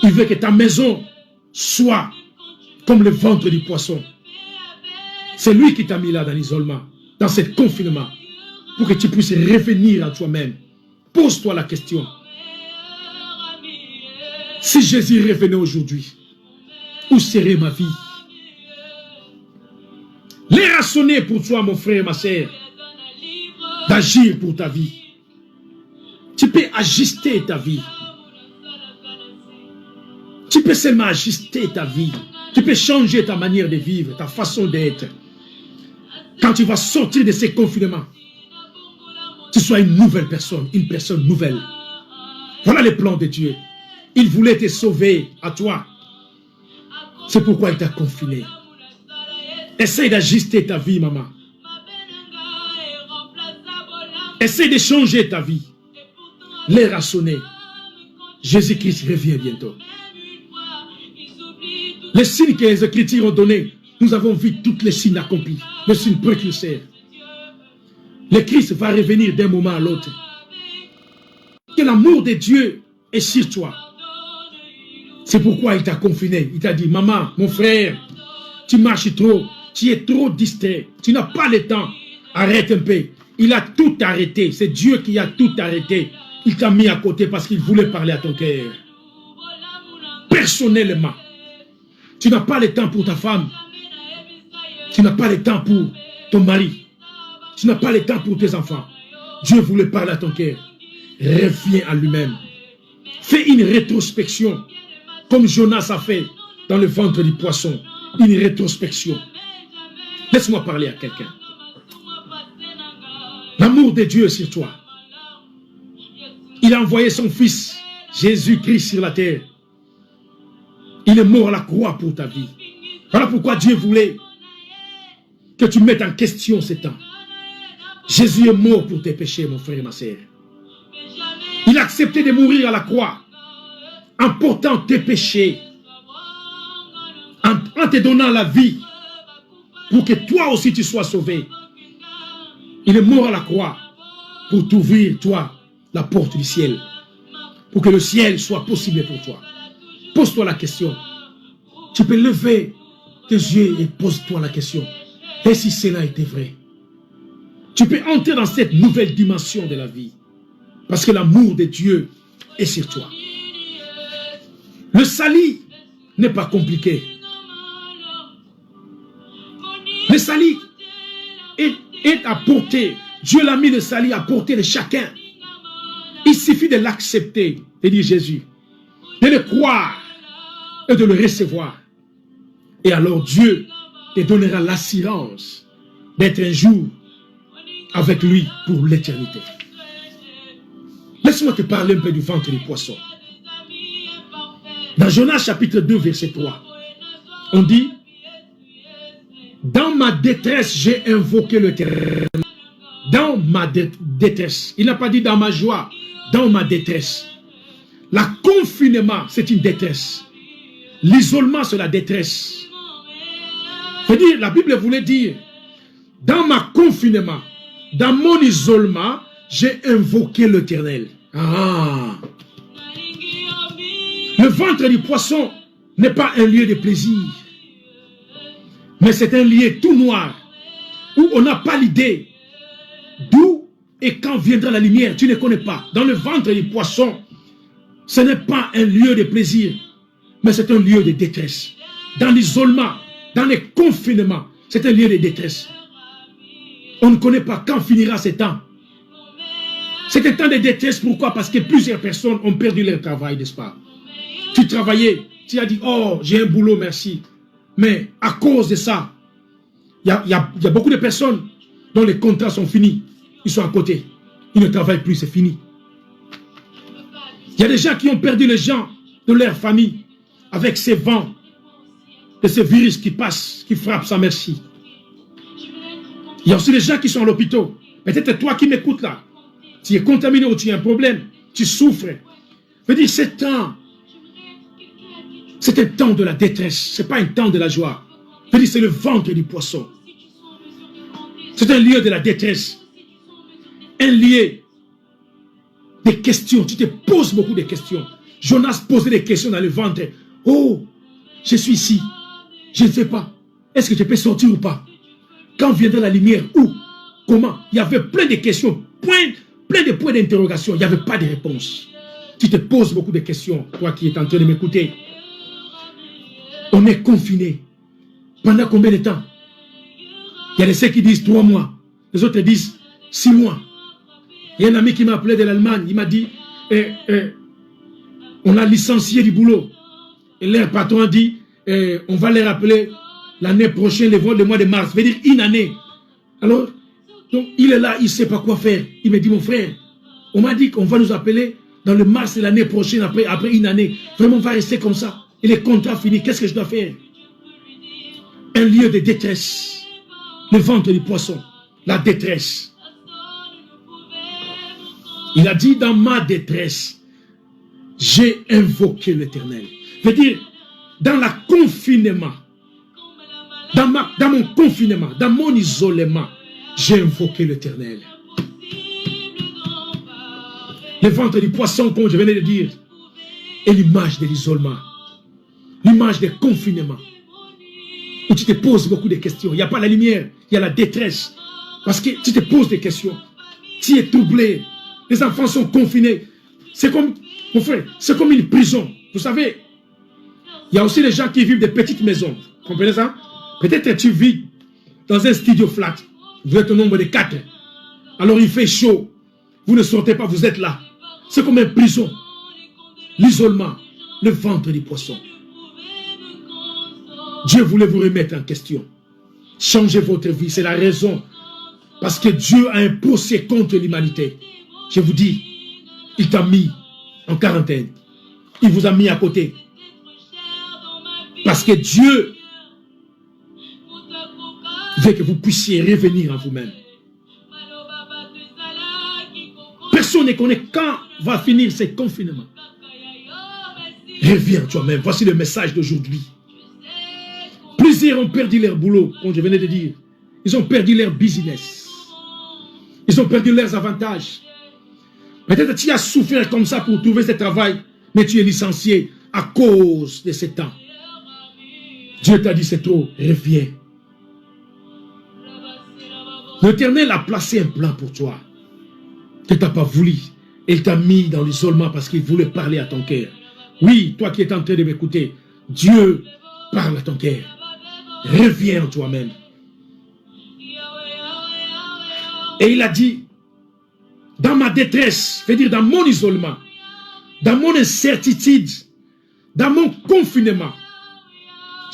Il veut que ta maison soit comme le ventre du poisson. C'est lui qui t'a mis là dans l'isolement, dans ce confinement, pour que tu puisses revenir à toi-même. Pose-toi la question. Si Jésus revenait aujourd'hui, où serait ma vie? L'heure a sonné pour toi, mon frère, ma soeur, d'agir pour ta vie. Tu peux ajuster ta vie. Tu peux seulement ajuster ta vie. Tu peux changer ta manière de vivre, ta façon d'être. Quand tu vas sortir de ces confinements, tu sois une nouvelle personne, une personne nouvelle. Voilà le plan de Dieu. Il voulait te sauver à toi. C'est pourquoi il t'a confiné. Essaye d'ajuster ta vie, maman. Essaye de changer ta vie. L'heure a sonné. Jésus-Christ revient bientôt. Les signes que les Écritures ont donnés, nous avons vu tous les signes accomplis. Le signe précurseur. Le Christ va revenir d'un moment à l'autre. Que l'amour de Dieu est sur toi. C'est pourquoi il t'a confiné. Il t'a dit, maman, mon frère, tu marches trop. Tu es trop distrait. Tu n'as pas le temps. Arrête un peu. Il a tout arrêté. C'est Dieu qui a tout arrêté. Il t'a mis à côté parce qu'il voulait parler à ton cœur. Personnellement. Tu n'as pas le temps pour ta femme. Tu n'as pas le temps pour ton mari. Tu n'as pas le temps pour tes enfants. Dieu voulait parler à ton cœur. Reviens à lui-même. Fais une rétrospection. Comme Jonas a fait dans le ventre du poisson. Une rétrospection. Laisse-moi parler à quelqu'un. L'amour de Dieu est sur toi. Il a envoyé son fils, Jésus-Christ, sur la terre. Il est mort à la croix pour ta vie. Voilà pourquoi Dieu voulait que tu mettes en question ce temps. Jésus est mort pour tes péchés, mon frère et ma sœur. Il a accepté de mourir à la croix en portant tes péchés, en te donnant la vie pour que toi aussi tu sois sauvé. Il est mort à la croix pour t'ouvrir, toi, la porte du ciel. Pour que le ciel soit possible pour toi. Pose-toi la question. Tu peux lever tes yeux et pose-toi la question. Et si cela était vrai? Tu peux entrer dans cette nouvelle dimension de la vie. Parce que l'amour de Dieu est sur toi. Le salut n'est pas compliqué. Le salut est à portée. Dieu l'a mis le salut à portée de chacun. Il suffit de l'accepter, de dire Jésus, de le croire et de le recevoir. Et alors Dieu te donnera l'assurance d'être un jour avec lui pour l'éternité. Laisse-moi te parler un peu du ventre du poisson. Dans Jonas chapitre 2 verset 3, on dit, dans ma détresse j'ai invoqué l'Éternel. Dans ma détresse. Il n'a pas dit dans ma joie, dans ma détresse. Le confinement, c'est une détresse. L'isolement, c'est la détresse. C'est-à-dire, la Bible voulait dire, dans ma confinement, dans mon isolement, j'ai invoqué l'Éternel. Ah. Le ventre du poisson n'est pas un lieu de plaisir, mais c'est un lieu tout noir, où on n'a pas l'idée d'où et quand viendra la lumière. Tu ne connais pas. Dans le ventre du poisson, ce n'est pas un lieu de plaisir, mais c'est un lieu de détresse. Dans l'isolement, dans les confinements, c'est un lieu de détresse. On ne connaît pas quand finira ce temps. C'est un temps de détresse. Pourquoi? Parce que plusieurs personnes ont perdu leur travail, n'est-ce pas? Tu travaillais, tu as dit, oh, j'ai un boulot, merci. Mais à cause de ça, il y a beaucoup de personnes dont les contrats sont finis. Ils sont à côté. Ils ne travaillent plus, c'est fini. Il y a des gens qui ont perdu les gens de leur famille avec ces vents et ces virus qui passent, qui frappent sans merci. Il y a aussi des gens qui sont à l'hôpital. Peut-être toi qui m'écoutes là, tu es contaminé ou tu as un problème, tu souffres. Je veux dire, c'est un temps de la détresse, ce n'est pas un temps de la joie. Je veux dire, c'est le ventre du poisson. C'est un lieu de la détresse. Un lieu de questions. Tu te poses beaucoup de questions. Jonas posait des questions dans le ventre. Oh, je suis ici. Je ne sais pas. Est-ce que je peux sortir ou pas? Quand viendra la lumière? Où? Comment? Il y avait plein de questions. Plein de points d'interrogation. Il n'y avait pas de réponse. Tu te poses beaucoup de questions. Toi qui es en train de m'écouter. On est confiné. Pendant combien de temps? Il y a des ceux qui disent 3 mois. Les autres disent 6 mois. Il y a un ami qui m'a appelé de l'Allemagne. Il m'a dit, on a licencié du boulot. Et leur patron a dit, on va les rappeler l'année prochaine, le mois de mars. Ça veut dire une année. Alors, donc, il est là, il ne sait pas quoi faire. Il me dit, mon frère, on m'a dit qu'on va nous appeler dans le mars de l'année prochaine, après une année. Vraiment, on va rester comme ça. Et les contrats finis, qu'est-ce que je dois faire? Un lieu de détresse. Le ventre du poisson. La détresse. Il a dit, dans ma détresse, j'ai invoqué l'Éternel. Je veux dire, dans le confinement, dans mon confinement, dans mon isolement, j'ai invoqué l'Éternel. Le ventre du poisson, comme je venais de dire, est l'image de l'isolement. L'image du confinement. Où tu te poses beaucoup de questions. Il n'y a pas la lumière, il y a la détresse. Parce que tu te poses des questions. Tu es troublé. Les enfants sont confinés. C'est comme, mon frère, c'est comme une prison. Vous savez, il y a aussi des gens qui vivent des petites maisons. Vous comprenez ça? Peut-être tu vis dans un studio flat. Vous êtes au nombre de 4. Alors il fait chaud. Vous ne sortez pas, vous êtes là. C'est comme une prison. L'isolement, le ventre du poisson. Dieu voulait vous remettre en question. Changez votre vie, c'est la raison. Parce que Dieu a un procès contre l'humanité. Je vous dis, il t'a mis en quarantaine. Il vous a mis à côté. Parce que Dieu veut que vous puissiez revenir en vous-même. Personne ne connaît quand va finir ce confinement. Reviens toi-même. Voici le message d'aujourd'hui. Plusieurs ont perdu leur boulot, comme je venais de dire. Ils ont perdu leur business. Ils ont perdu leurs avantages. Peut-être que tu as souffert comme ça pour trouver ce travail, mais tu es licencié à cause de ce temps. Dieu t'a dit c'est trop, reviens. L'Éternel a placé un plan pour toi. Tu n'as pas voulu. Il t'a mis dans l'isolement parce qu'il voulait parler à ton cœur. Oui, toi qui es en train de m'écouter, Dieu parle à ton cœur. Reviens en toi-même. Et il a dit, dans ma détresse, c'est-à-dire dans mon isolement, dans mon incertitude, dans mon confinement,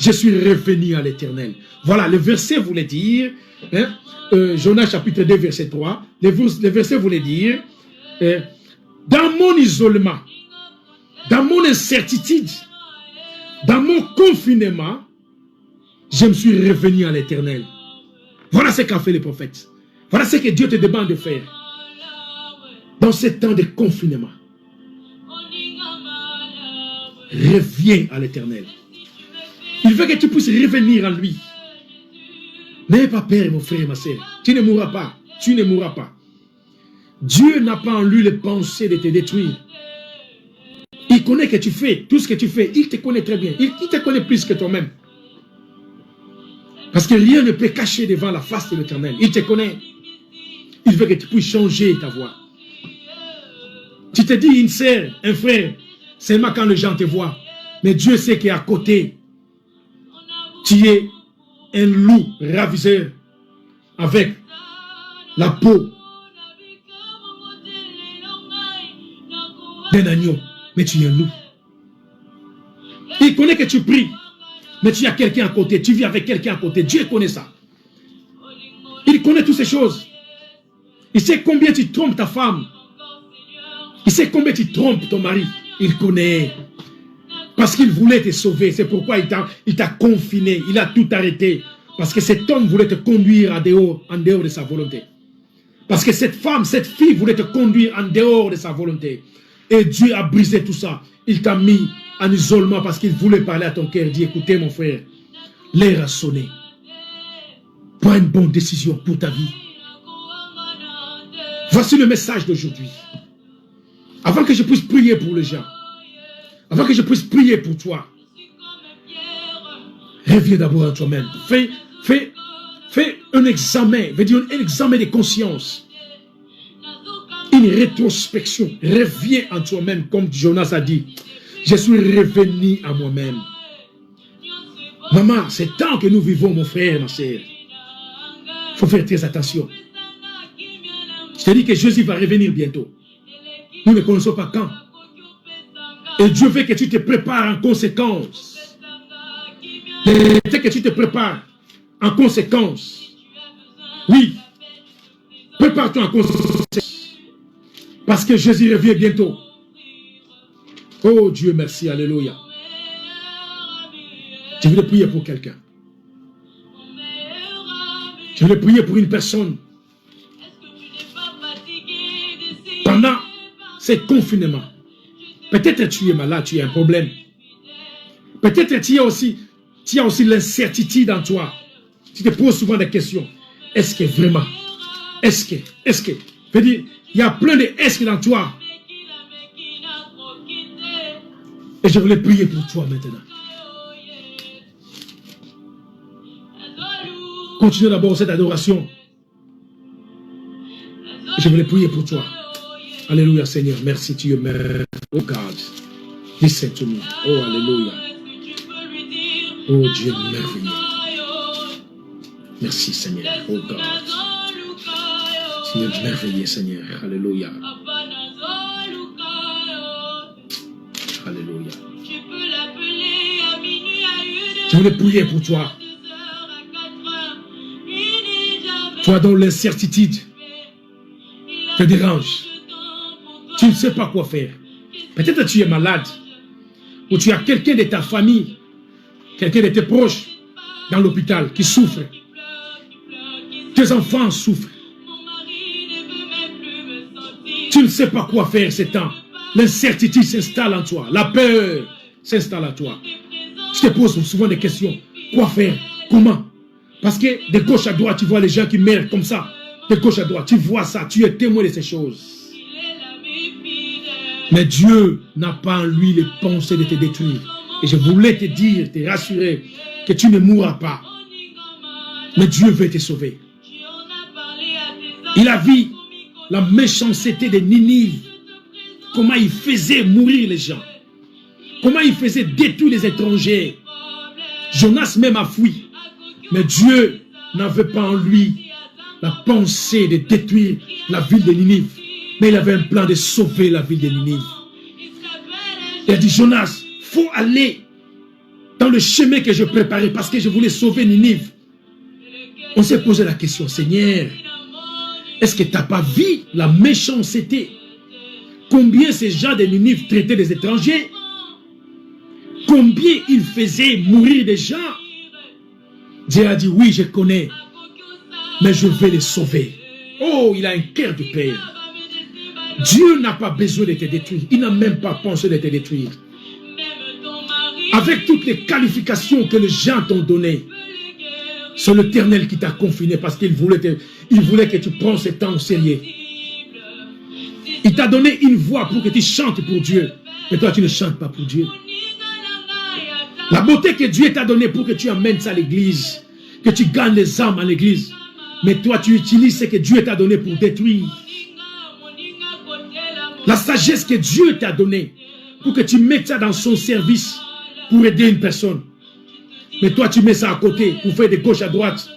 je suis revenu à l'Éternel. Voilà, le verset voulait dire, hein, Jonas chapitre 2, verset 3, le verset voulait dire, dans mon isolement, dans mon incertitude, dans mon confinement, je me suis revenu à l'Éternel. Voilà ce qu'a fait le prophète. Voilà ce que Dieu te demande de faire. Dans ce temps de confinement, reviens à l'Éternel. Il veut que tu puisses revenir en lui. N'aie pas peur, mon frère et ma soeur. Tu ne mourras pas. Tu ne mourras pas. Dieu n'a pas en lui les pensées de te détruire. Il connaît que tu fais, tout ce que tu fais. Il te connaît très bien. Il te connaît plus que toi-même. Parce que rien ne peut cacher devant la face de l'Éternel. Il te connaît. Il veut que tu puisses changer ta voix. Tu te dis une sœur, un frère, seulement quand les gens te voient. Mais Dieu sait qu'à côté, tu es un loup ravisseur avec la peau d'un agneau. Mais tu es un loup. Il connaît que tu pries, mais tu as quelqu'un à côté. Tu vis avec quelqu'un à côté. Dieu connaît ça. Il connaît toutes ces choses. Il sait combien tu trompes ta femme. Il sait combien tu trompes ton mari. Il connaît. Parce qu'il voulait te sauver. C'est pourquoi il t'a confiné. Il a tout arrêté. Parce que cet homme voulait te conduire en dehors de sa volonté. Parce que cette femme, cette fille voulait te conduire en dehors de sa volonté. Et Dieu a brisé tout ça. Il t'a mis en isolement parce qu'il voulait parler à ton cœur. Il dit, écoutez mon frère, l'heure a sonné. Prends une bonne décision pour ta vie. Voici le message d'aujourd'hui. Avant que je puisse prier pour les gens, avant que je puisse prier pour toi, reviens d'abord à toi-même. Fais un examen, veut dire un examen de conscience. Une rétrospection. Reviens en toi-même, comme Jonas a dit. Je suis revenu à moi-même. Maman, c'est temps que nous vivons, mon frère, ma soeur. Il faut faire très attention. Je te dis que Jésus va revenir bientôt. Nous ne connaissons pas quand. Et Dieu veut que tu te prépares en conséquence. Peut-être que tu te prépares en conséquence. Oui. Prépare-toi en conséquence. Parce que Jésus revient bientôt. Oh Dieu, merci, alléluia. Je voulais prier pour quelqu'un. Je voulais prier pour une personne. Pendant ce confinement, peut-être tu es malade, tu as un problème. Peut-être tu as aussi l'incertitude en toi. Tu te poses souvent des questions. Est-ce que vraiment? Est-ce que? Veut dire, il y a plein de est-ce que dans toi. Et je voulais prier pour toi maintenant. Continue d'abord cette adoration. Je voulais prier pour toi. Alléluia, Seigneur. Merci, tu es merveilleux. Oh God. Listen to me. Oh, alléluia. Oh Dieu merveilleux. Merci, Seigneur. Oh God. Tu es merveilleux, Seigneur. Alléluia. Alléluia. Je voulais prier pour toi. Toi dont l'incertitude te dérange. Tu ne sais pas quoi faire. Peut-être que tu es malade. Ou tu as quelqu'un de ta famille, quelqu'un de tes proches dans l'hôpital qui souffre. Tes enfants souffrent. Tu ne sais pas quoi faire ces temps. L'incertitude s'installe en toi. La peur s'installe en toi. Tu te poses souvent des questions. Quoi faire? Comment? Parce que de gauche à droite, tu vois les gens qui meurent comme ça. De gauche à droite, tu vois ça. Tu es témoin de ces choses. Mais Dieu n'a pas en lui les pensées de te détruire. Et je voulais te dire, te rassurer, que tu ne mourras pas. Mais Dieu veut te sauver. Il a vu la méchanceté de Ninive. Comment il faisait mourir les gens. Comment il faisait détruire les étrangers. Jonas même a fui. Mais Dieu n'avait pas en lui la pensée de détruire la ville de Ninive. Mais il avait un plan de sauver la ville de Ninive. Il a dit, Jonas, il faut aller dans le chemin que je préparais parce que je voulais sauver Ninive. On s'est posé la question, Seigneur, est-ce que tu n'as pas vu la méchanceté? Combien ces gens de Ninive traitaient des étrangers? Combien ils faisaient mourir des gens? Dieu a dit, oui, je connais, mais je vais les sauver. Oh, il a un cœur de père. Dieu n'a pas besoin de te détruire. Il n'a même pas pensé de te détruire. Avec toutes les qualifications que les gens t'ont données, c'est l'Éternel qui t'a confiné parce qu'il voulait que tu prennes ce temps au sérieux. Il t'a donné une voix pour que tu chantes pour Dieu. Mais toi, tu ne chantes pas pour Dieu. La beauté que Dieu t'a donnée pour que tu amènes ça à l'église, que tu gagnes les âmes à l'église. Mais toi, tu utilises ce que Dieu t'a donné pour détruire. La sagesse que Dieu t'a donnée pour que tu mettes ça dans son service pour aider une personne. Mais toi, tu mets ça à côté pour faire de gauche à droite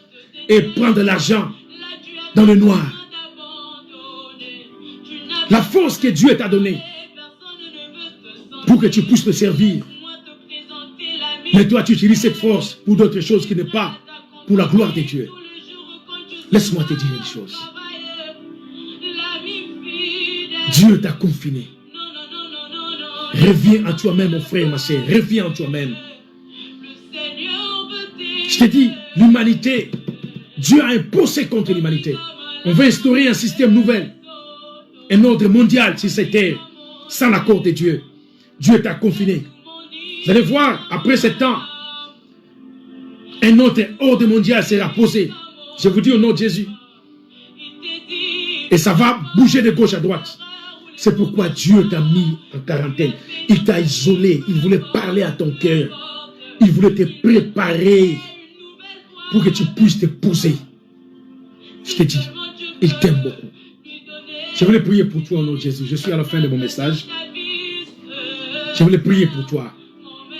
et prendre de l'argent dans le noir. La force que Dieu t'a donnée pour que tu puisses le servir. Mais toi, tu utilises cette force pour d'autres choses qui n'est pas pour la gloire de Dieu. Laisse-moi te dire une chose. Dieu t'a confiné. Reviens en toi-même, mon frère, ma soeur. Reviens en toi-même. Je te dis, l'humanité, Dieu a imposé contre l'humanité. On veut instaurer un système nouvel, un ordre mondial sur cette terre, sans l'accord de Dieu. Dieu t'a confiné. Vous allez voir, après ce temps, un autre ordre mondial sera posé. Je vous dis au nom de Jésus. Et ça va bouger de gauche à droite. C'est pourquoi Dieu t'a mis en quarantaine. Il t'a isolé. Il voulait parler à ton cœur. Il voulait te préparer pour que tu puisses te poser. Je te dis, il t'aime beaucoup. Je voulais prier pour toi au nom de Jésus. Je suis à la fin de mon message. Je voulais prier pour toi.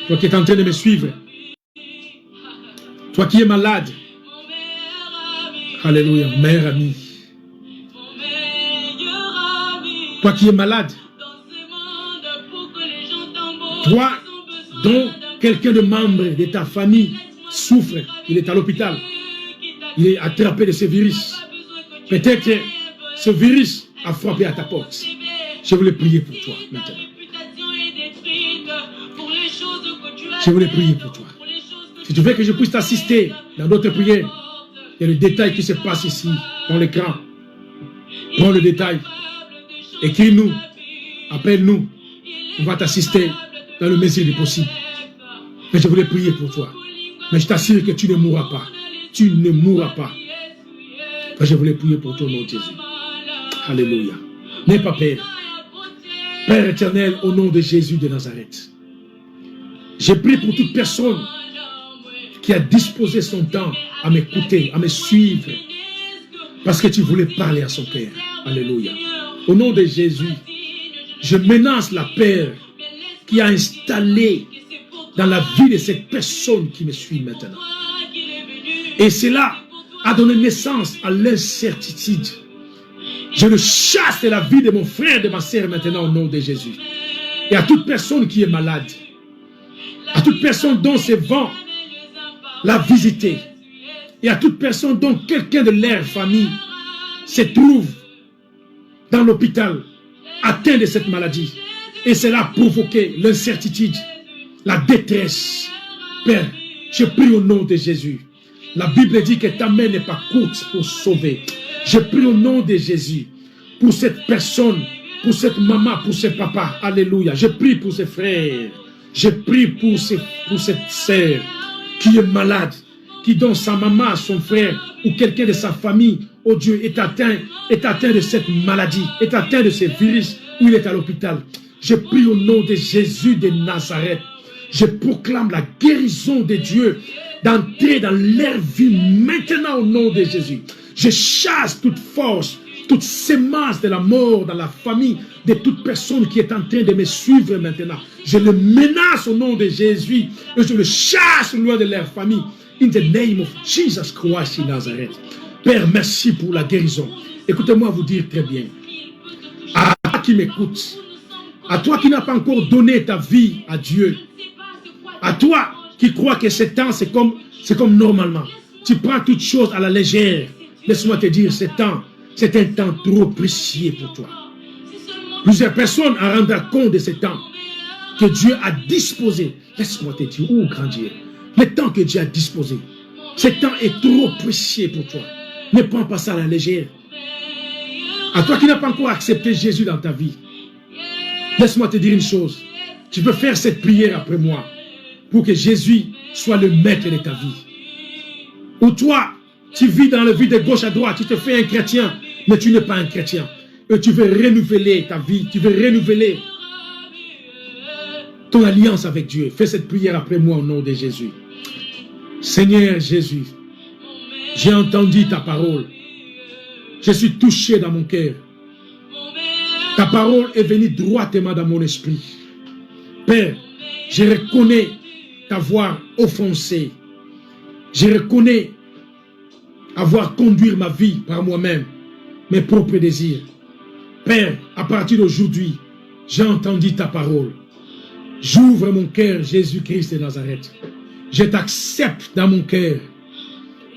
Toi qui es en train de me suivre. Toi qui es malade. Alléluia, mère amie. Toi qui es malade. Toi dont quelqu'un de membre de ta famille souffre, il est à l'hôpital. Il est attrapé de ce virus. Peut-être que ce virus a frappé à ta porte. Je voulais prier pour toi maintenant. Je voulais prier pour toi. Si tu veux que je puisse t'assister dans d'autres prières, il y a le détail qui se passe ici, dans l'écran. Prends le détail. Écris-nous. Appelle-nous. On va t'assister dans le mesure du possible. Mais je voulais prier pour toi. Mais je t'assure que tu ne mourras pas. Tu ne mourras pas. Mais je voulais prier pour toi au nom de Jésus. Alléluia. N'aie pas peur. Père éternel, au nom de Jésus de Nazareth. Je prie pour toute personne qui a disposé son temps à m'écouter, à me suivre. Parce que tu voulais parler à son cœur. Alléluia. Au nom de Jésus, je menace la peur qui a installé dans la vie de cette personne qui me suit maintenant. Et cela a donné naissance à l'incertitude. Je le chasse de la vie de mon frère, de ma sœur maintenant au nom de Jésus. Et à toute personne qui est malade, à toute personne dont ce vent l'a visité, et à toute personne dont quelqu'un de leur famille se trouve dans l'hôpital, atteint de cette maladie. Et cela a provoqué l'incertitude, la détresse. Père, je prie au nom de Jésus. La Bible dit que ta main n'est pas courte pour sauver. Je prie au nom de Jésus pour cette personne, pour cette maman, pour ce papa. Alléluia. Je prie pour ses frères. Je prie pour cette sœur qui est malade, qui dont sa maman, son frère ou quelqu'un de sa famille, oh Dieu, est atteint de cette maladie, est atteint de ce virus où il est à l'hôpital. Je prie au nom de Jésus de Nazareth. Je proclame la guérison de Dieu d'entrer dans leur vie maintenant au nom de Jésus. Je chasse toute force toute sémence de la mort dans la famille de toute personne qui est en train de me suivre maintenant. Je le menace au nom de Jésus et je le chasse loin de leur famille. In the name of Jesus Christ in Nazareth. Père, merci pour la guérison. Écoutez-moi vous dire très bien. À toi qui m'écoute, à toi qui n'as pas encore donné ta vie à Dieu, à toi qui crois que ce temps c'est comme normalement, tu prends toutes choses à la légère. Laisse-moi te dire, c'est un temps trop précieux pour toi. Plusieurs personnes en rendront compte de ce temps que Dieu a disposé. Laisse-moi te dire, oh grand Dieu, le temps que Dieu a disposé, ce temps est trop précieux pour toi. Ne prends pas ça à la légère. À toi qui n'as pas encore accepté Jésus dans ta vie, laisse-moi te dire une chose. Tu peux faire cette prière après moi pour que Jésus soit le maître de ta vie. Ou toi, tu vis dans le vide de gauche à droite, tu te fais un chrétien, mais tu n'es pas un chrétien. Et tu veux renouveler ta vie, tu veux renouveler ton alliance avec Dieu. Fais cette prière après moi au nom de Jésus. Seigneur Jésus, j'ai entendu ta parole. Je suis touché dans mon cœur. Ta parole est venue droitement dans mon esprit. Père, je reconnais t'avoir offensé. Je reconnais avoir conduit ma vie par moi-même, mes propres désirs. Père, à partir d'aujourd'hui, j'ai entendu ta parole. J'ouvre mon cœur, Jésus-Christ de Nazareth. Je t'accepte dans mon cœur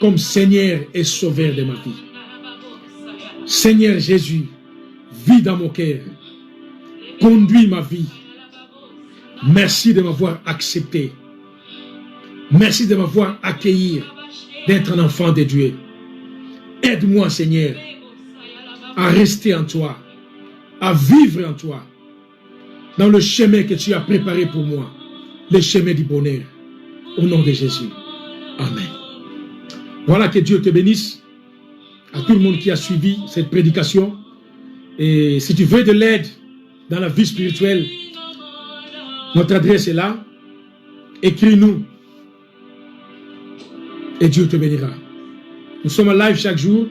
comme Seigneur et Sauveur de ma vie. Seigneur Jésus, vis dans mon cœur. Conduis ma vie. Merci de m'avoir accepté. Merci de m'avoir accueilli, d'être un enfant de Dieu. Aide-moi, Seigneur, à rester en toi, à vivre en toi, dans le chemin que tu as préparé pour moi, le chemin du bonheur. Au nom de Jésus. Amen. Voilà, que Dieu te bénisse. À tout le monde qui a suivi cette prédication. Et si tu veux de l'aide dans la vie spirituelle, notre adresse est là. Écris-nous. Et Dieu te bénira. Nous sommes en live chaque jour.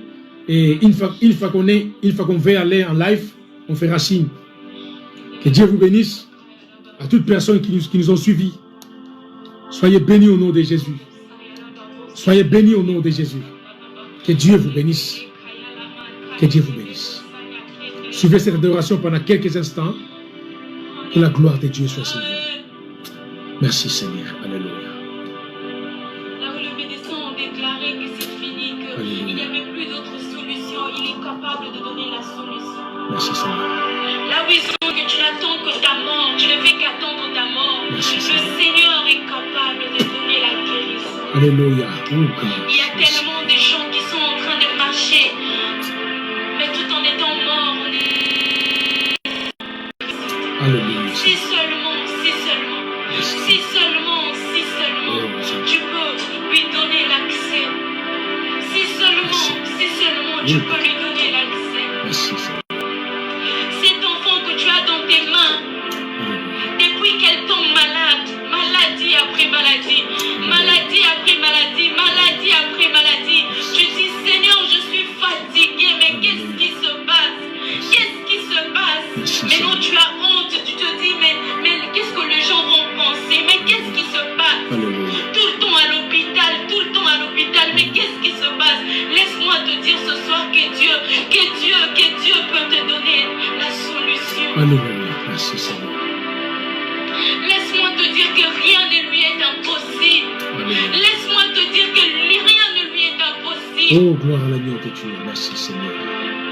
Et une fois qu'on va aller en live, on fera signe. Que Dieu vous bénisse. À toutes personnes qui nous ont suivis. Soyez bénis au nom de Jésus. Soyez bénis au nom de Jésus. Que Dieu vous bénisse. Que Dieu vous bénisse. Suivez cette adoration pendant quelques instants. Que la gloire de Dieu soit sur vous. Merci Seigneur. Alléluia. Là où le médecin a déclaré que c'est fini, qu'il n'y avait plus d'autre solution, il est capable de donner la solution. Merci Seigneur. Là où ils sont que tu n'attends que ta mort, tu ne fais qu'attendre ta mort. Merci, le Seigneur. Seigneur est capable de donner la guérison. Alléluia. Oh, God. Il y a tellement de gens qui sont en train de marcher, mais tout en étant morts, on est... Alléluia. Si seulement, tu peux lui donner l'accès. Si seulement tu peux lui donner l'accès. Merci Seigneur. Cet enfant que tu as dans tes mains, depuis qu'elle tombe malade, maladie après maladie, maladie après maladie, maladie après maladie, tu dis Seigneur, je suis fatigué, mais qu'est-ce qui se passe? Qu'est-ce qui se passe? Mais non, tu as honte, tu te dis, mais qu'est-ce que les gens vont penser? Mais qu'est-ce qui se passe? Alléluia. Tout le temps à l'hôpital, mais qu'est-ce qui se passe? Laisse-moi te dire ce soir que Dieu peut te donner la solution. Alléluia. Merci Seigneur. Laisse-moi te dire que rien ne lui est impossible. Alléluia. Laisse-moi te dire que rien ne lui est impossible. Oh, gloire à l'agneau de Dieu. Merci Seigneur.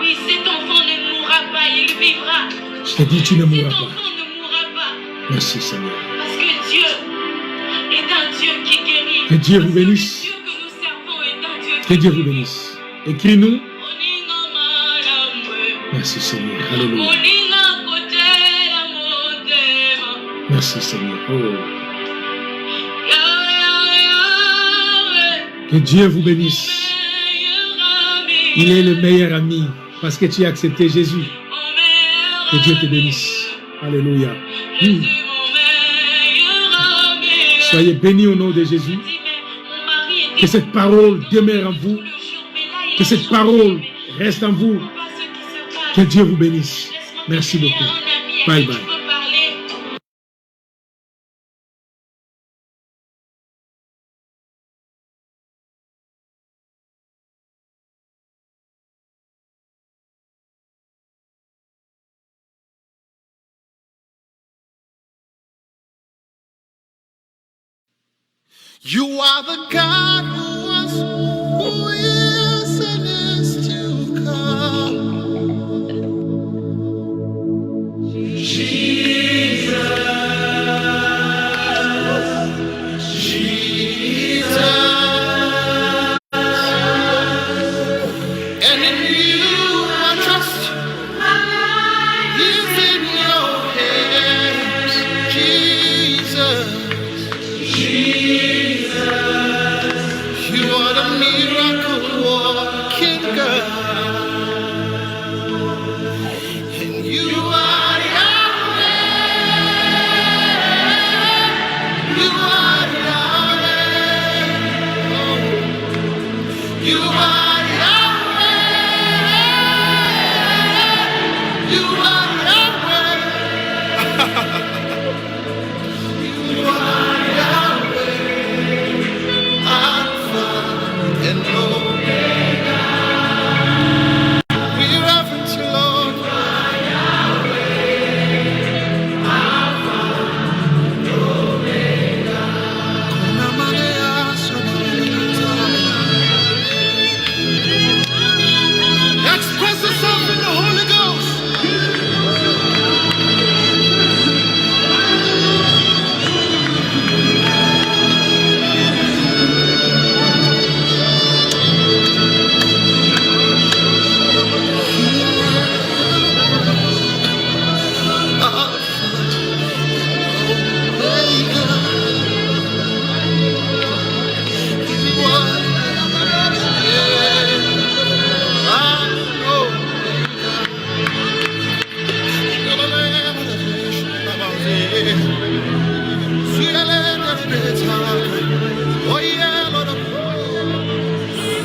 Oui, cet enfant ne mourra pas, il vivra. Je te dis, tu ne Cet mourras pas. enfant ne mourra pas. Merci Seigneur. Parce que Dieu est un Dieu qui guérit. Que Dieu vous Parce que bénisse. le Dieu que nous servons est un Dieu Que qui Dieu vous guérit. bénisse. Écris-nous. Merci Seigneur. Alléluia. Merci Seigneur. Oh. Que Dieu vous bénisse. Il est le meilleur ami parce que tu as accepté Jésus. Que Dieu te bénisse. Alléluia. Soyez bénis au nom de Jésus. Que cette parole demeure en vous. Que cette parole reste en vous. Que Dieu vous bénisse. Laisse-moi Merci te créer beaucoup. un ami à Bye qui bye. tu peux parler. You are the God who was, who is, and is to come. Jesus, and in you I trust. Is in your hands, Jesus. You are the miracle working God, and you are Yahweh. You are Yahweh. Oh, you are Yahweh. You are Yahweh. You are Yahweh. Alpha and Omega. We reverence you, Lord. Express yourself in the Holy Ghost. Oh yeah, Lord.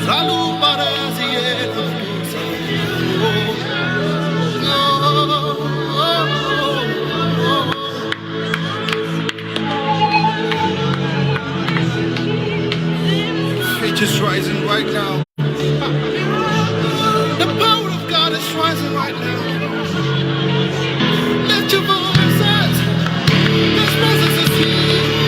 Salu Barazie. Faith is rising right now. The power of God is rising right now. Lift your voices. This presence is here.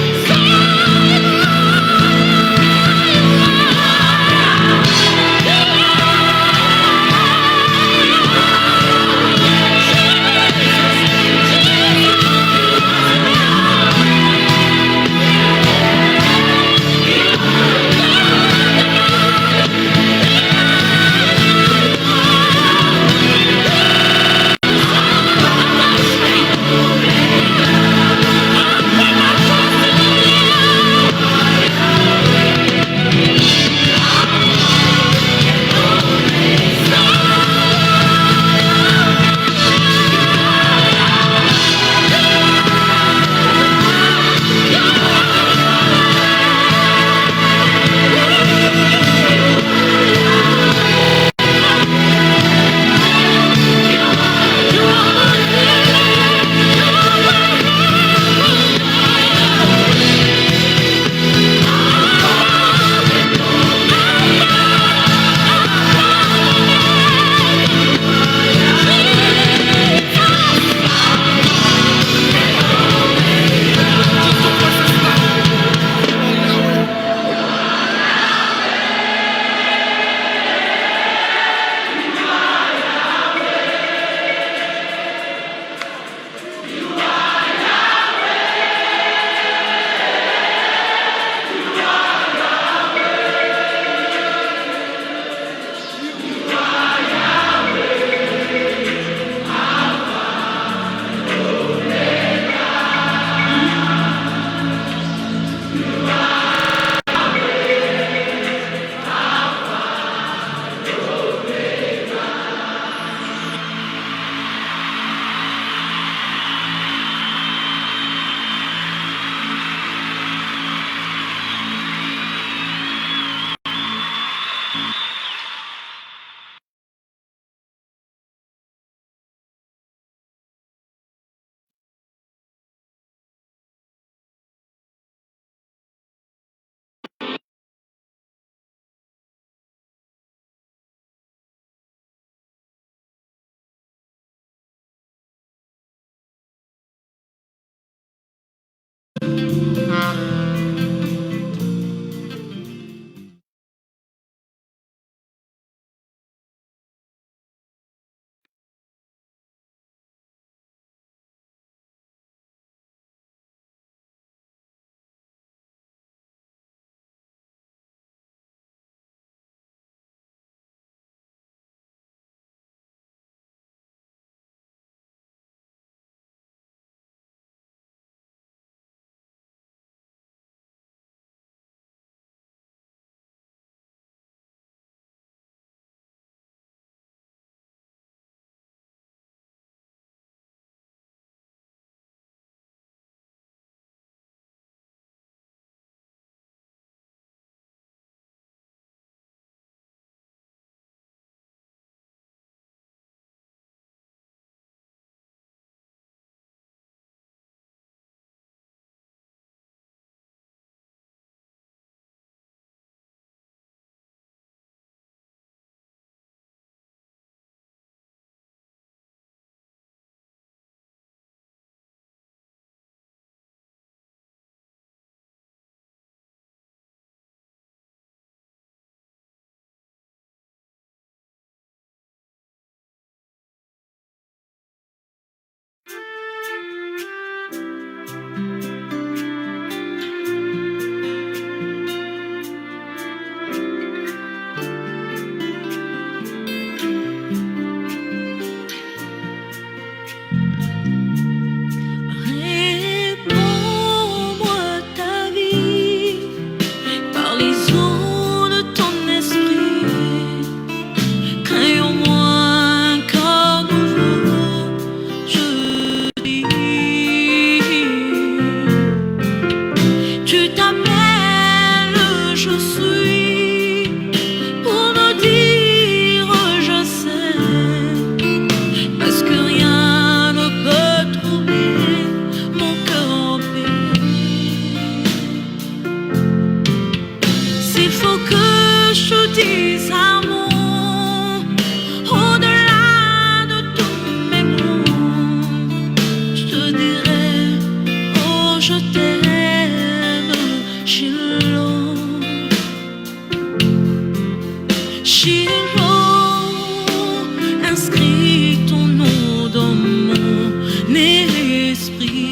esprit.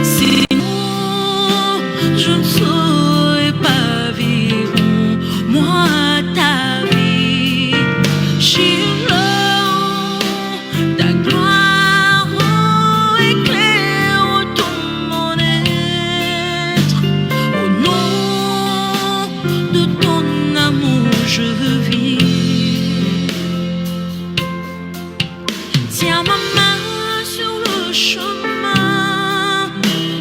Sinon, je ne saurais pas vivre, moi, ta vie. Shiloh, ta gloire éclaire tout mon être. Au nom de ton amour, je vis. Tiens ma main sur le chemin,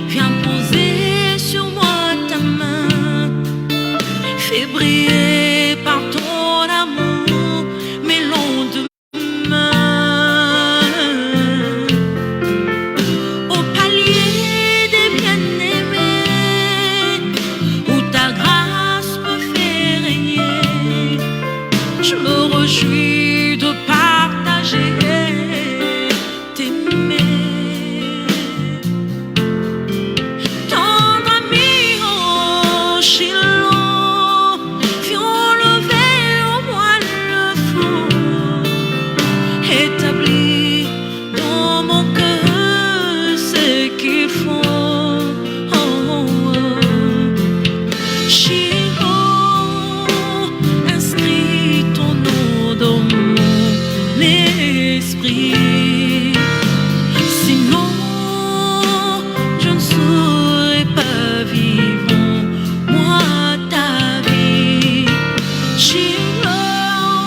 viens poser sur moi ta main, fais briller par ton amour mes lendemains. Au palier des bien-aimés, où ta grâce me fait régner, je me réjouis de partager. Sinon, je ne saurais pas vivre, moi, ta vie. Shiloh,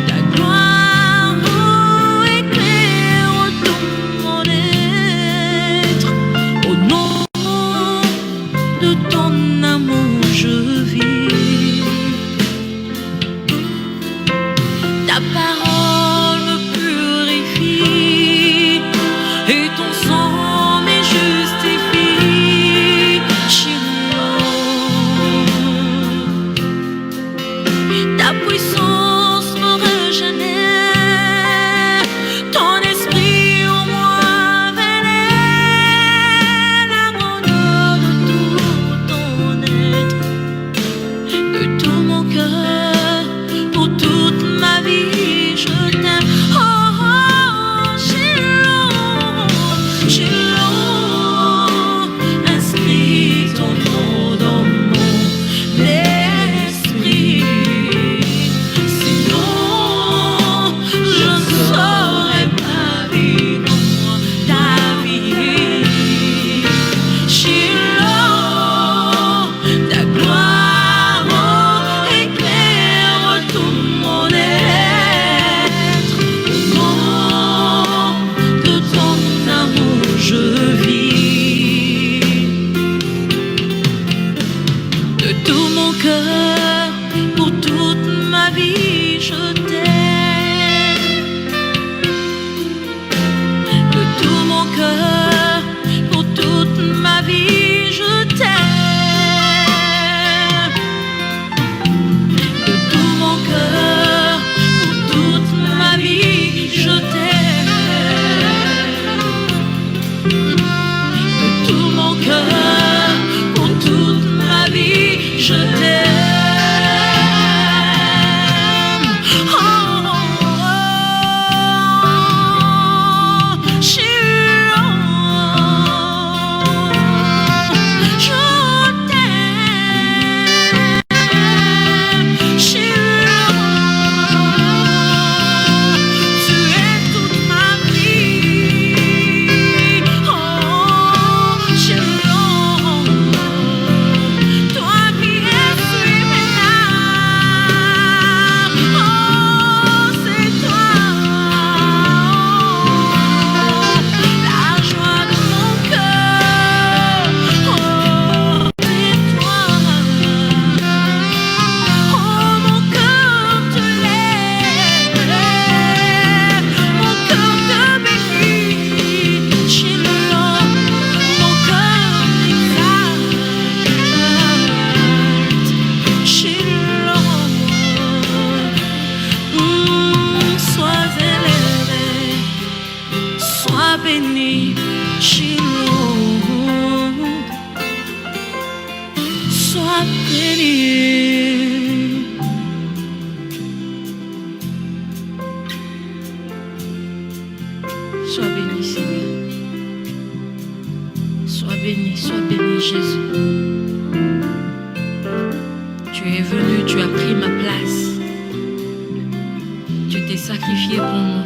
ta gloire éclaire tout mon être. Au nom de ton amour, je vis. Ta parole me purifie et ton sang me justifie. Shiloh, ta puissance me régénère, ton esprit en moi vénère, la grandeur de tout ton être, de tout mon cœur, pour toute ma vie, je t'aime. Oh, oh, Shiloh, Shiloh, inscris ton nom dans mon esprit. Sinon, je ne saurais pas vivre ta vie. Shiloh, ta gloire éclaire tout mon être. Au nom de ton amour, je vis. De tout mon cœur, pour toute ma vie, je t'aime. De tout mon cœur, pour toute ma vie, je t'aime. De tout mon cœur, pour toute ma vie, je t'aime. De tout mon cœur, pour toute ma vie, je t'aime. Oh, oh, oh, Shiloh, je t'aime. Shiloh, tu es toute ma vie. Oh, Shiloh, toi qui essuies mes larmes. Oh, c'est toi, la joie de mon cœur. Oh, c'est toi. Oh, mon cœur te lève, mon cœur te bénit. Shiloh, mon cœur t'exalte. Shiloh, sois élevé, sois béni. Shiloh, sois béni. Sois béni, Seigneur. Sois béni, Jésus. Tu es venu, tu as pris ma place. Tu t'es sacrifié pour moi.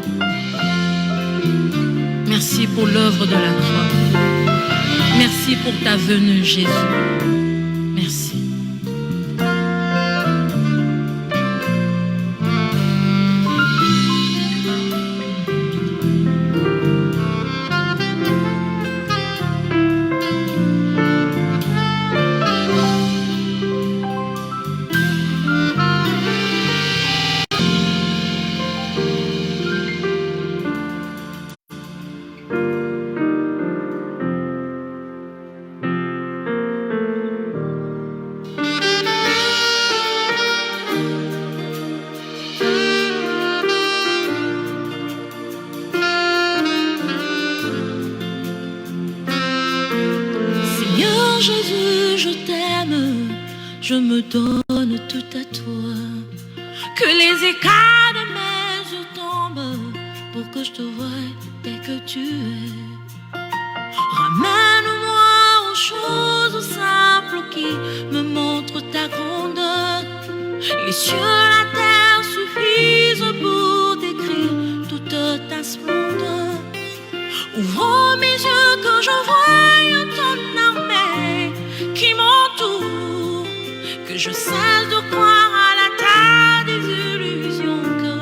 Merci pour l'œuvre de la croix. Merci pour ta venue, Jésus. Merci. Jésus, je t'aime, je me donne tout à toi. Que les écailles de mes yeux tombent pour que je te voie tel que tu es. Ramène-moi aux choses simples qui me montrent ta grandeur. Les cieux, la terre suffisent pour décrire toute ta splendeur. Ouvre mes yeux que je voie ton armée qui m'entoure, que je cesse de croire à la tas des illusions, que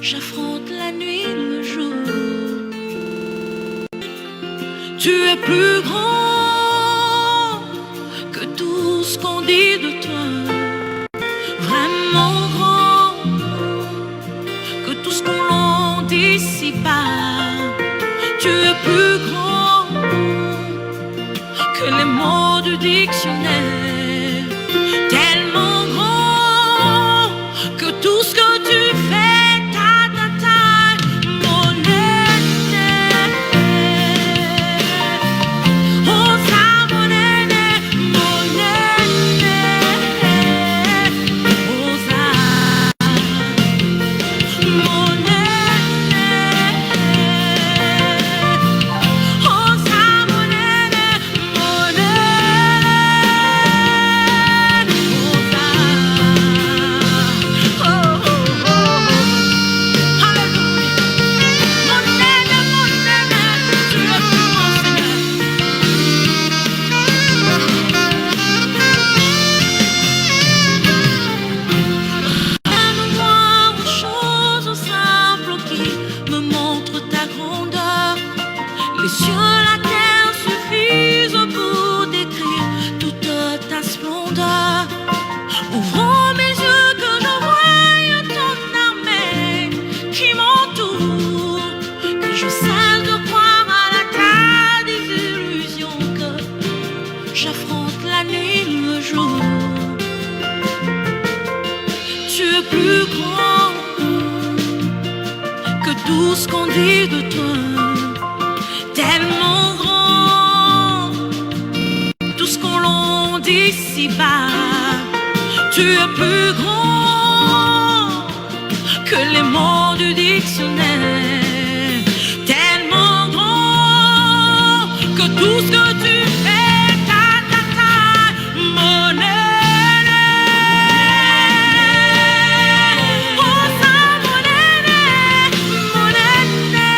j'affronte la nuit et le jour. Tu es plus grand que tout ce qu'on dit de toi, vraiment grand que tout ce qu'on dit ici-bas. Tu es plus grand que les mots du dictionnaire, tellement grand que tout ce que tu fais, mon aîné, oh ça mon aîné, oh ça, mon aîné. Les cieux, la terre suffisent pour décrire toute ta splendeur. Ouvre mes yeux que je voie ton armée qui m'entoure, que je cesse de croire à la tas des illusions, que j'affronte la nuit et le jour. Tu es plus grand que tout ce qu'on dit de toi, tellement grand, tout ce qu'on l'on dit ici-bas. Tu es plus grand que les mots du dictionnaire, tellement grand que tout ce que tu fais, mon aîné, oh ça mon aîné, mon aîné.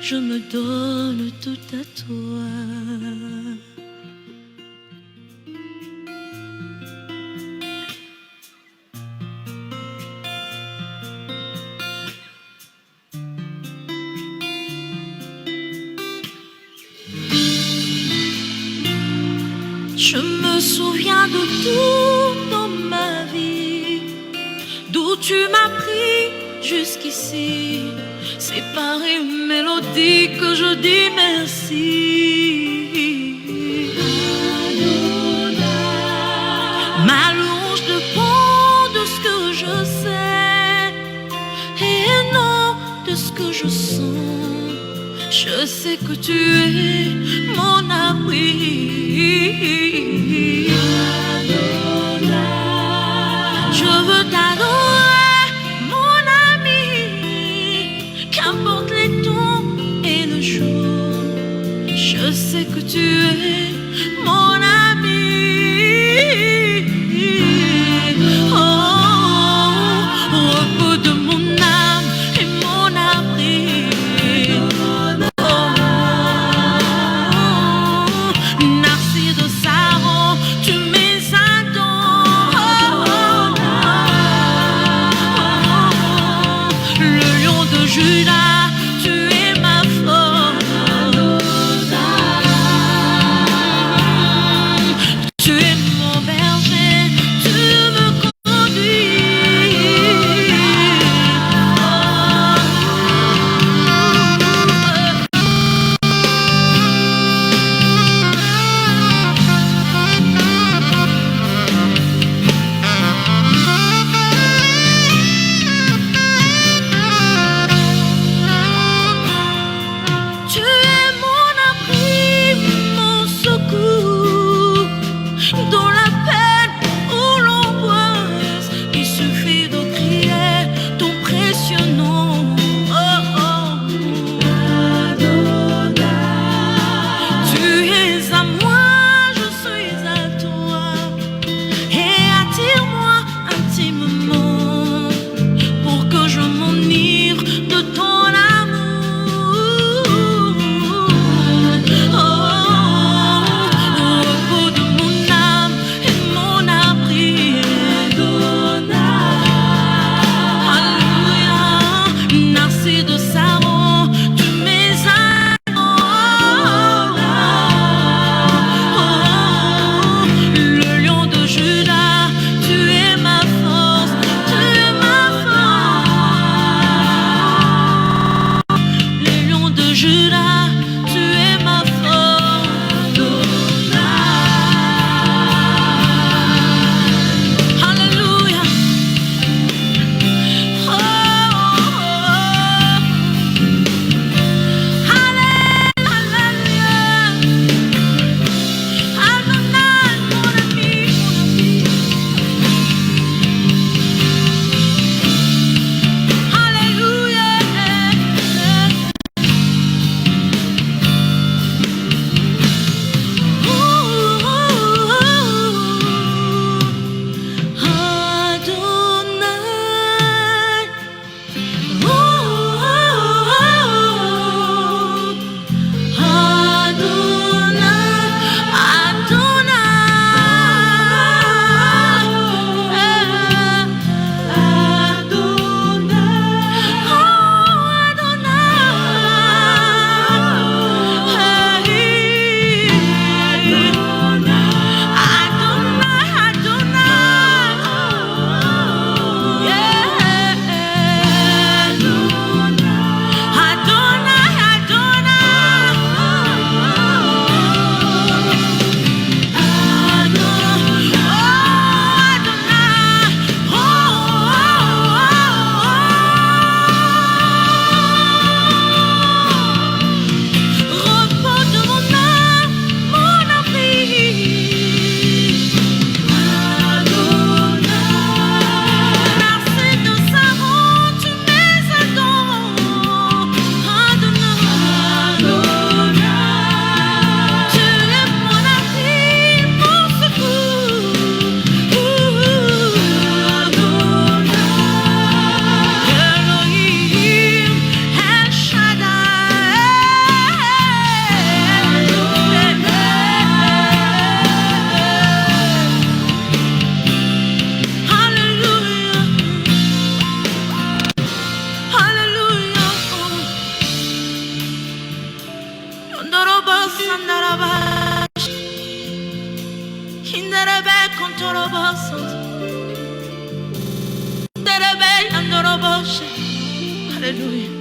je me donne tout à toi. Je me souviens de tout dans ma vie, d'où tu m'as pris jusqu'ici. C'est par une mélodie que je dis merci. Ma louange dépend de ce que je sais et non de ce que je sens. Je sais que tu es mon abri. Je veux t'adorer, mon ami, qu'importe les temps et le jour. Je sais que tu es mon ami. Oh, repos de mon âme et mon abri. Narcisse Kinderebe kontorobosa. Kinderebe andoroboshe. Hallelujah.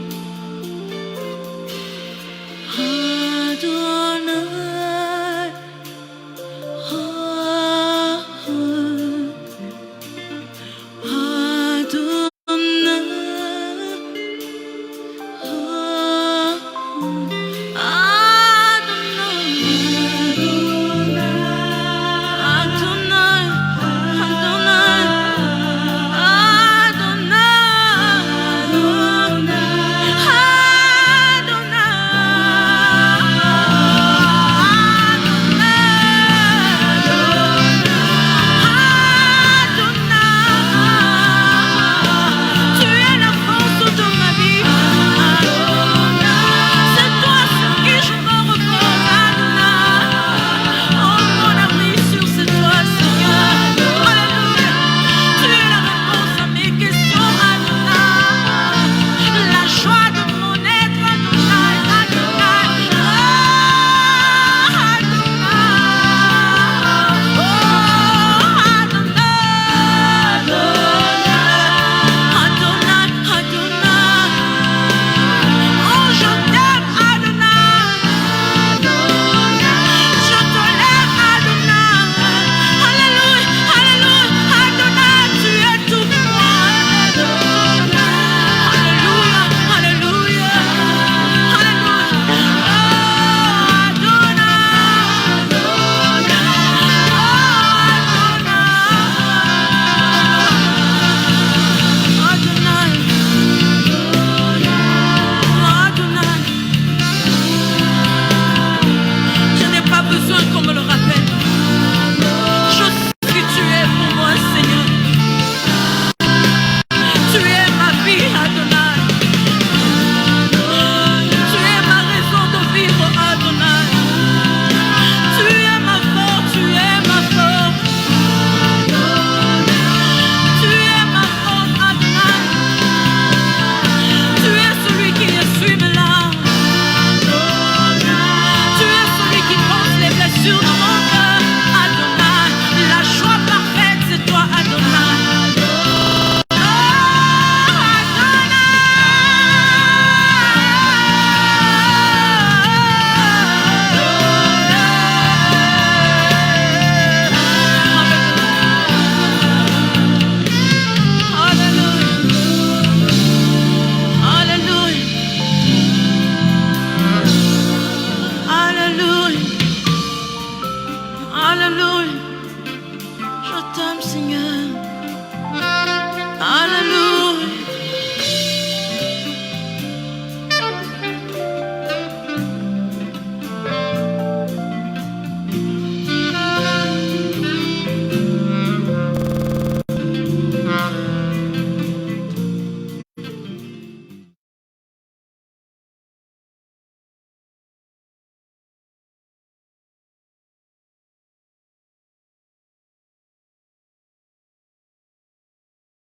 Adonai. Hallelujah. Je t'aime, Seigneur.